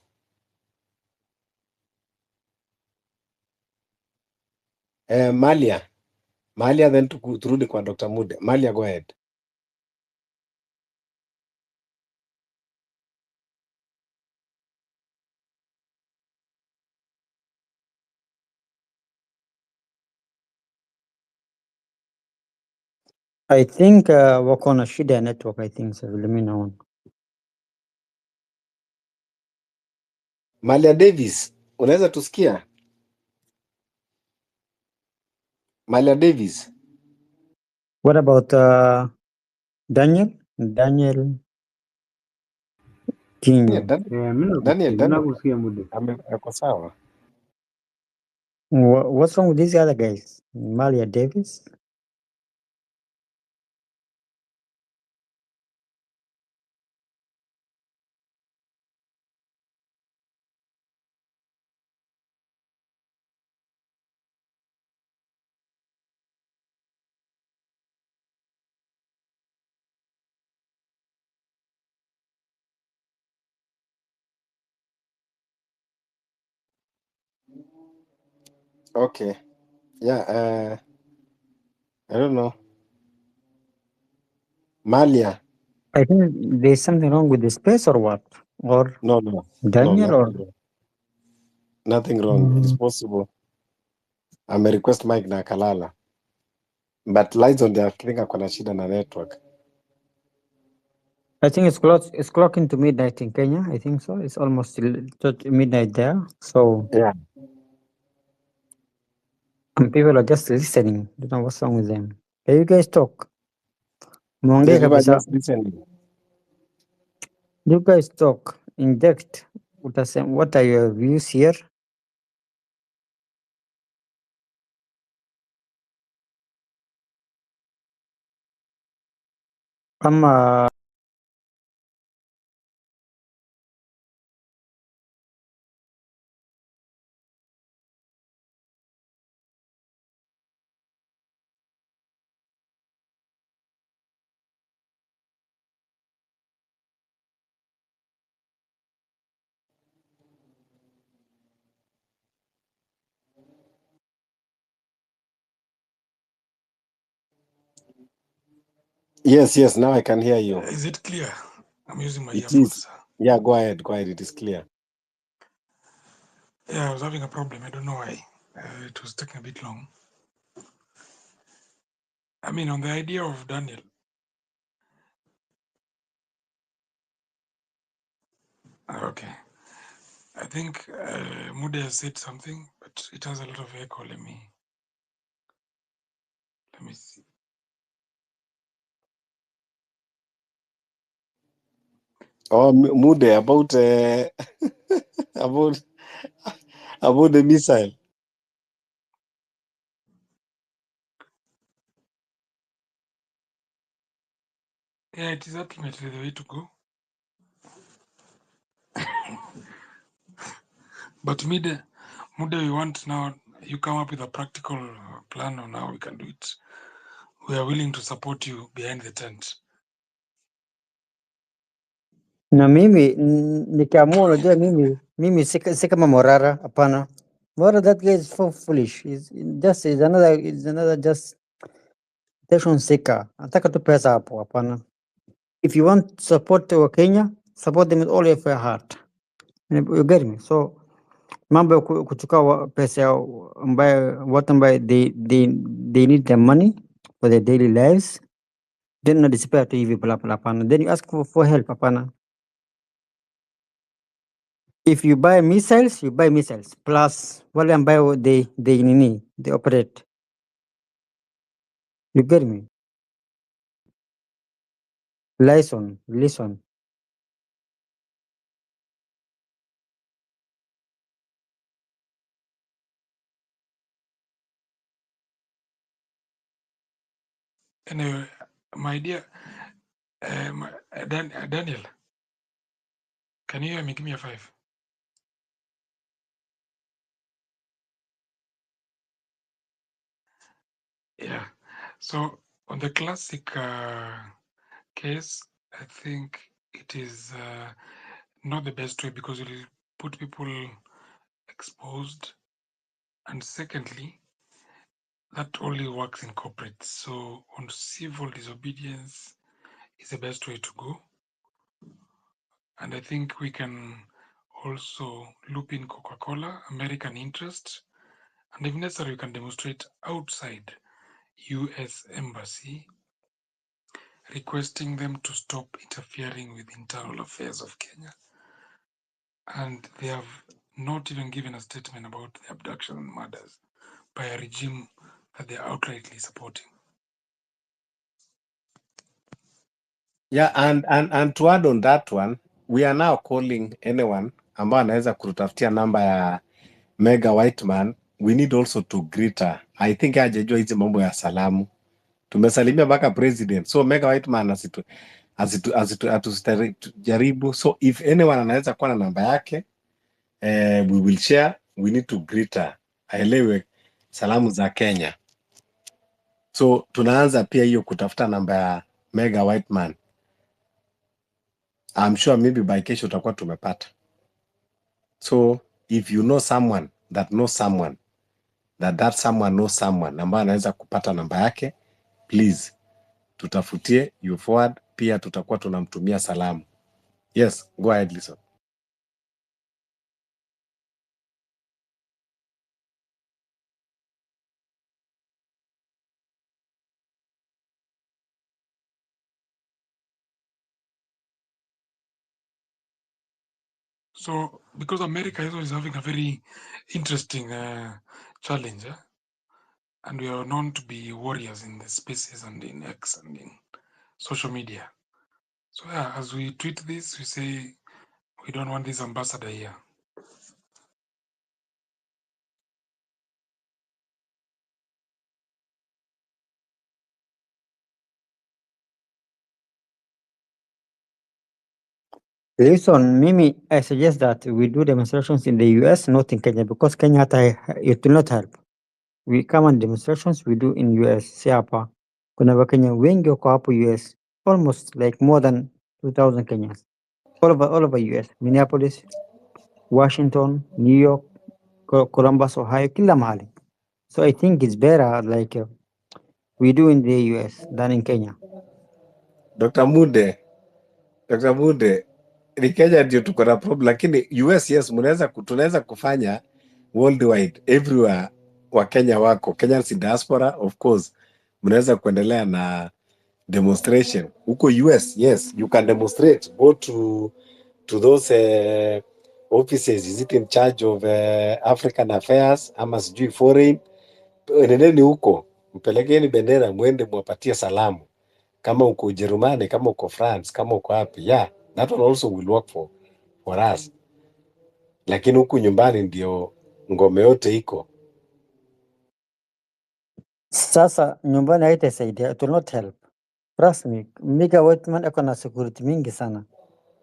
Malia. Malia, then turudi kwa Dr. Mude. Malia, go ahead. I think wako na shida ya network, I think so, vile mimi naona. Malia Davis, unaweza tusikia? Malia Davis. What about Daniel? Daniel Kinyo. Daniel nakusikia Mude. ako sawa. What's wrong with these other guys? Malia Davis? Okay. Yeah, I don't know. Malia. I think there's something wrong with the space or what? Or No. Daniel or nothing wrong. It's possible. I'm a request Mike na kalala. But lights on the think ako na shida na network. I think it's clocking to midnight in Kenya. I think so. It's almost midnight there. So yeah, and people are just listening. Don't know what's wrong with them. Can you guys talk? Yes, Mwongee people are kabisa. just listening. You guys talk. Inject. What are your views here? Ama Yes, now I can hear you. Is it clear? I'm using my It earphones. is. Yeah, go ahead. It is clear. Yeah, I was having a problem. I don't know why. It was taking a bit long. I mean, on the idea of Daniel, okay. I think Mude has said something, but it has a lot of echo. Let me see. Oh, Mude, about about the missile. Yeah, it is ultimately the way to go. But Mude, we want now, you come up with a practical plan on how we can do it. We are willing to support you behind the tent. na mimi nikiamua, unajua mimi si kama Morara, hapana. Morara, that guy is so foolish. Is another just attention seeker. Anataka tu pesa hapo, hapana. If you want support wa Kenya, support them with all of your heart. You get me? So mambo ya kuchukua pesa yao ambayo watu ambayo they need the money for their daily lives, then unadisipea tu hivi bla bla, hapana. Then you ask for help, hapana. If you buy missiles, plus wale ambayo they operate. You get me? Listen. Anyway, my dear Daniel, can you hear me? Give me a 5. Yeah. So on the classic case, I think it is not the best way because it will put people exposed. And secondly, that only works in corporate. So on civil disobedience is the best way to go. And I think we can also loop in Coca-Cola, American interest, and if necessary, we can demonstrate outside US Embassy requesting them to stop interfering with internal affairs of Kenya. And they have not even given a statement about the abduction and murders by a regime that they are outrightly supporting. Yeah, and to add on that one, we are now calling anyone ambao anaweza kututafutia namba ya Mega Whiteman. We need also to greet her. I think hajajua hizi mambo ya salamu. Tumesalimia mpaka president. So Mega Whiteman asitujaribu. So if anyone anaweza kuwa na namba yake, we will share. We need to greet her. Aelewe salamu za Kenya. So tunaanza pia hiyo kutafuta namba ya Mega Whiteman. I'm sure maybe by kesho tutakuwa tumepata. So if you know someone that knows someone that someone knows someone ambaye anaweza kupata namba yake, please tutafutie, you forward, pia tutakuwa tunamtumia salamu. Yes, go ahead, Lisa. So, because America is having a very interesting challenge, and we are known to be warriors in the spaces and in X and in social media. So, yeah, as we tweet this, we say we don't want this ambassador here. Listen, Mimi, I suggest that we do demonstrations in the US, not in Kenya, because Kenya, it will not help. We come on demonstrations we do in US. Si hapa kuna Wakenya wengi wako hapo US, almost like more than 2,000 Kenyans all over US, Minneapolis, Washington, New York, Columbus, Ohio, kila mahali. So I think it's better like we do in the US than in Kenya. Dr. Mude, ni Kenya ndio tuko na problem, lakini US yes, tunaweza kufanya worldwide, everywhere wa Kenya wako. Kenyans in diaspora, of course, mnaweza kuendelea na demonstration. Huko US, yes, you can demonstrate. Go to those offices, is it in charge of African affairs ama sijui foreign. Nendeni huko, mpelekeni bendera, mwende mwapatie salamu. Kama uko Ujerumani, kama uko France, kama uko wapi, yeah, that one also will work for us. Lakini huku nyumbani ndio ngome yote iko. Sasa nyumbani haitasaidia, it will not help. Trust me, Mega Whiteman ako na security mingi sana.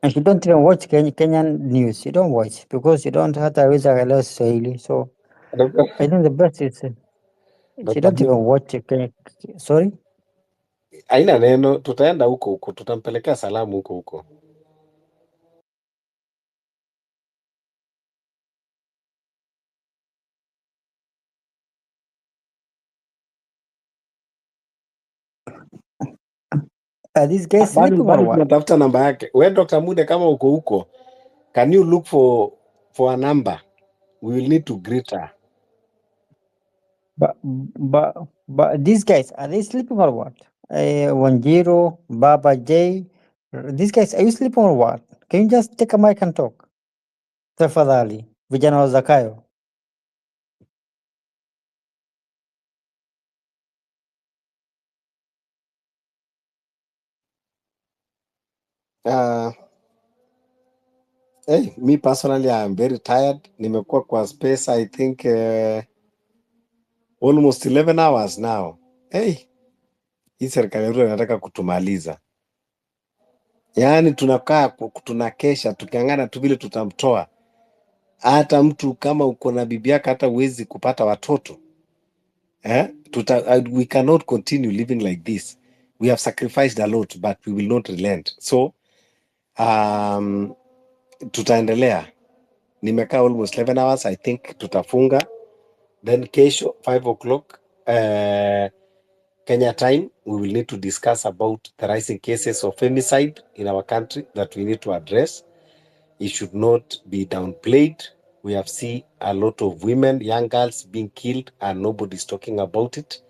And you don't even watch Kenyan news. You don't watch because you don't hata weza kuelewa Swahili. So I think the best is you don't even watch Kenya. Sorry? Haina neno, tutaenda huko, tutampelekea salamu huko. These guys sleeping or what? Tunatafuta namba yake. Wewe Dr. Mude, kama uko huko, can you look for a number? We will need to greet her. But these guys, are they sleeping or what? Wanjiro, Baba J, these guys, are you sleeping or what? Can you just take a mic and talk? Tafadhali, vijana wa Zakayo. Me personally, I am very tired. Nimekuwa kwa space, I think almost 11 hours now. Hii serikali yetu inataka kutumaliza. Yaani tunakaa tunakesha tukiangana tu vile tutamtoa. Hata mtu kama uko na bibi yake hata uwezi kupata watoto. We cannot continue living like this. We have sacrificed a lot, but we will not relent. So tutaendelea. Nimekaa almost 11 hours. I think tutafunga. Then kesho 5 o'clock Kenya time, we will need to discuss about the rising cases of femicide in our country that we need to address. It should not be downplayed. We have seen a lot of women, young girls being killed and nobody's talking about it.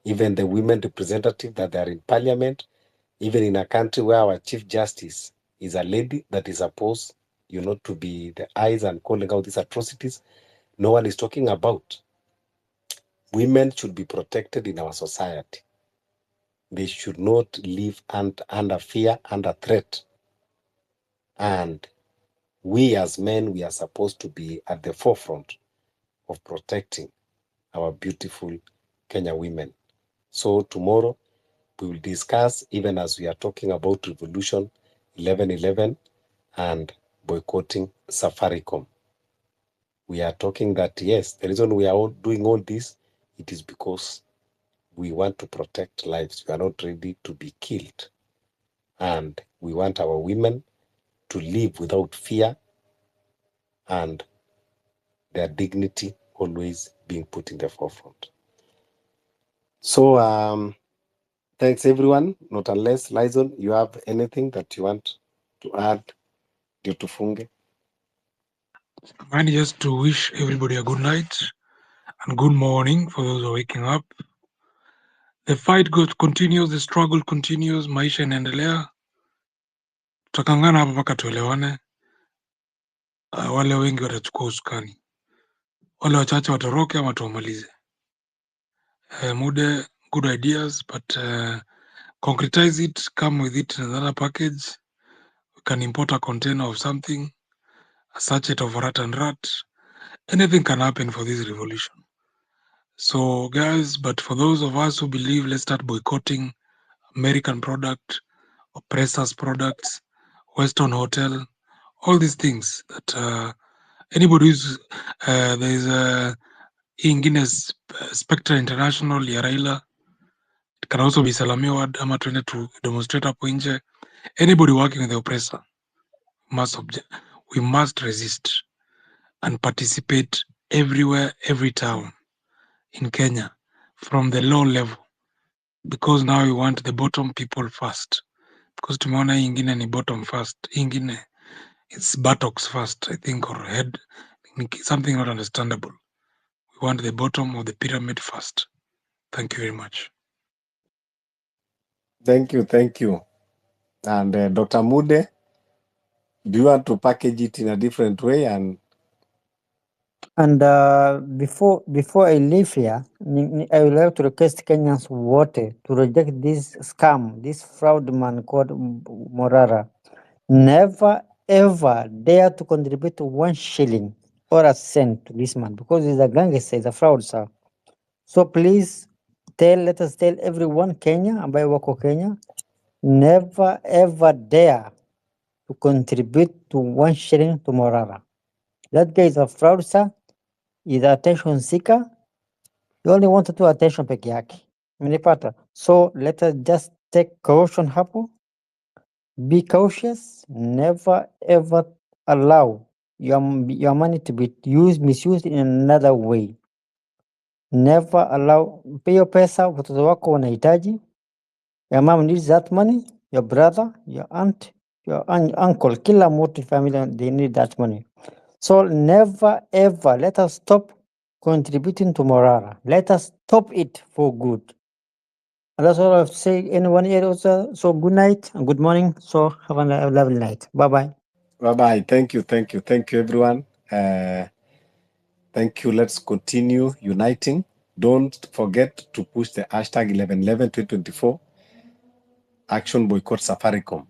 Even the women representative that they are in parliament, Even in a country where our Chief Justice is a lady that is supposed, to be the eyes and calling out these atrocities, no one is talking about. Women should be protected in our society. They should not live under fear, under threat. And we as men, we are supposed to be at the forefront of protecting our beautiful Kenya women. So tomorrow we will discuss, even as we are talking about Revolution 1111 and boycotting Safaricom. We are talking that, yes, the reason we are all doing all this, it is because we want to protect lives. We are not ready to be killed. And we want our women to live without fear and their dignity always being put in the forefront. So thanks everyone, not unless Liza, you have anything that you want to add due to Funge. Mine just to wish everybody a good night and good morning for those who are waking up. The fight continues, the struggle continues, maisha inaendelea. Tutakangana hapa mpaka tuelewane. Wale wengi watachukua usukani, wale wachache watoroke ama tuwamalize. Mude, good ideas, but concretize it, come with it in another package. We can import a container of something, a sachet of rat and rat. Anything can happen for this revolution. So guys, but for those of us who believe, let's start boycotting American product, oppressors products, Western hotel, all these things that anybody who's there is a ingine Spectre International ya Raila. It can also be Salamia Ward ama tuende to demonstrate hapo nje. Anybody working with the oppressor we must resist and participate everywhere, every town in Kenya from the low level, because now we want the bottom people first, because tumeona hii ingine ni bottom first, hii ingine it's buttocks first, I think, or head, something not understandable. We want the bottom of the pyramid first. Thank you very much. Thank you. And Dr. Mude, do you want to package it in a different way? And before I leave here, I would like to request Kenyans vote to reject this scam, this fraud man called Morara. Never ever dare to contribute 1 shilling or a cent to this man, because he's a gangster, he's a fraud, sir. So please let us tell everyone Kenya, ambaye wako Kenya, never ever dare to contribute to 1 shilling to Morara. That guy is a fraud, sir. He's an attention seeker. He only wanted to attention peke yake. Umenipata? So let us just take caution hapo. Be cautious. Never ever allow your money to be misused in another way. Never allow. Pay your pesa, watoto wako wanahitaji. Your mom needs that money. Your brother, your aunt, your uncle, kila mtu family, they need that money. So never ever let us stop contributing to Morara. Let us stop it for good. And that's all I have to say. Anyone else? So good night and good morning. So have a lovely night. Bye-bye. Bye-bye. Thank you, everyone. Thank you. Let's continue uniting. Don't forget to push the hashtag 1111 2024 action boycott Safaricom.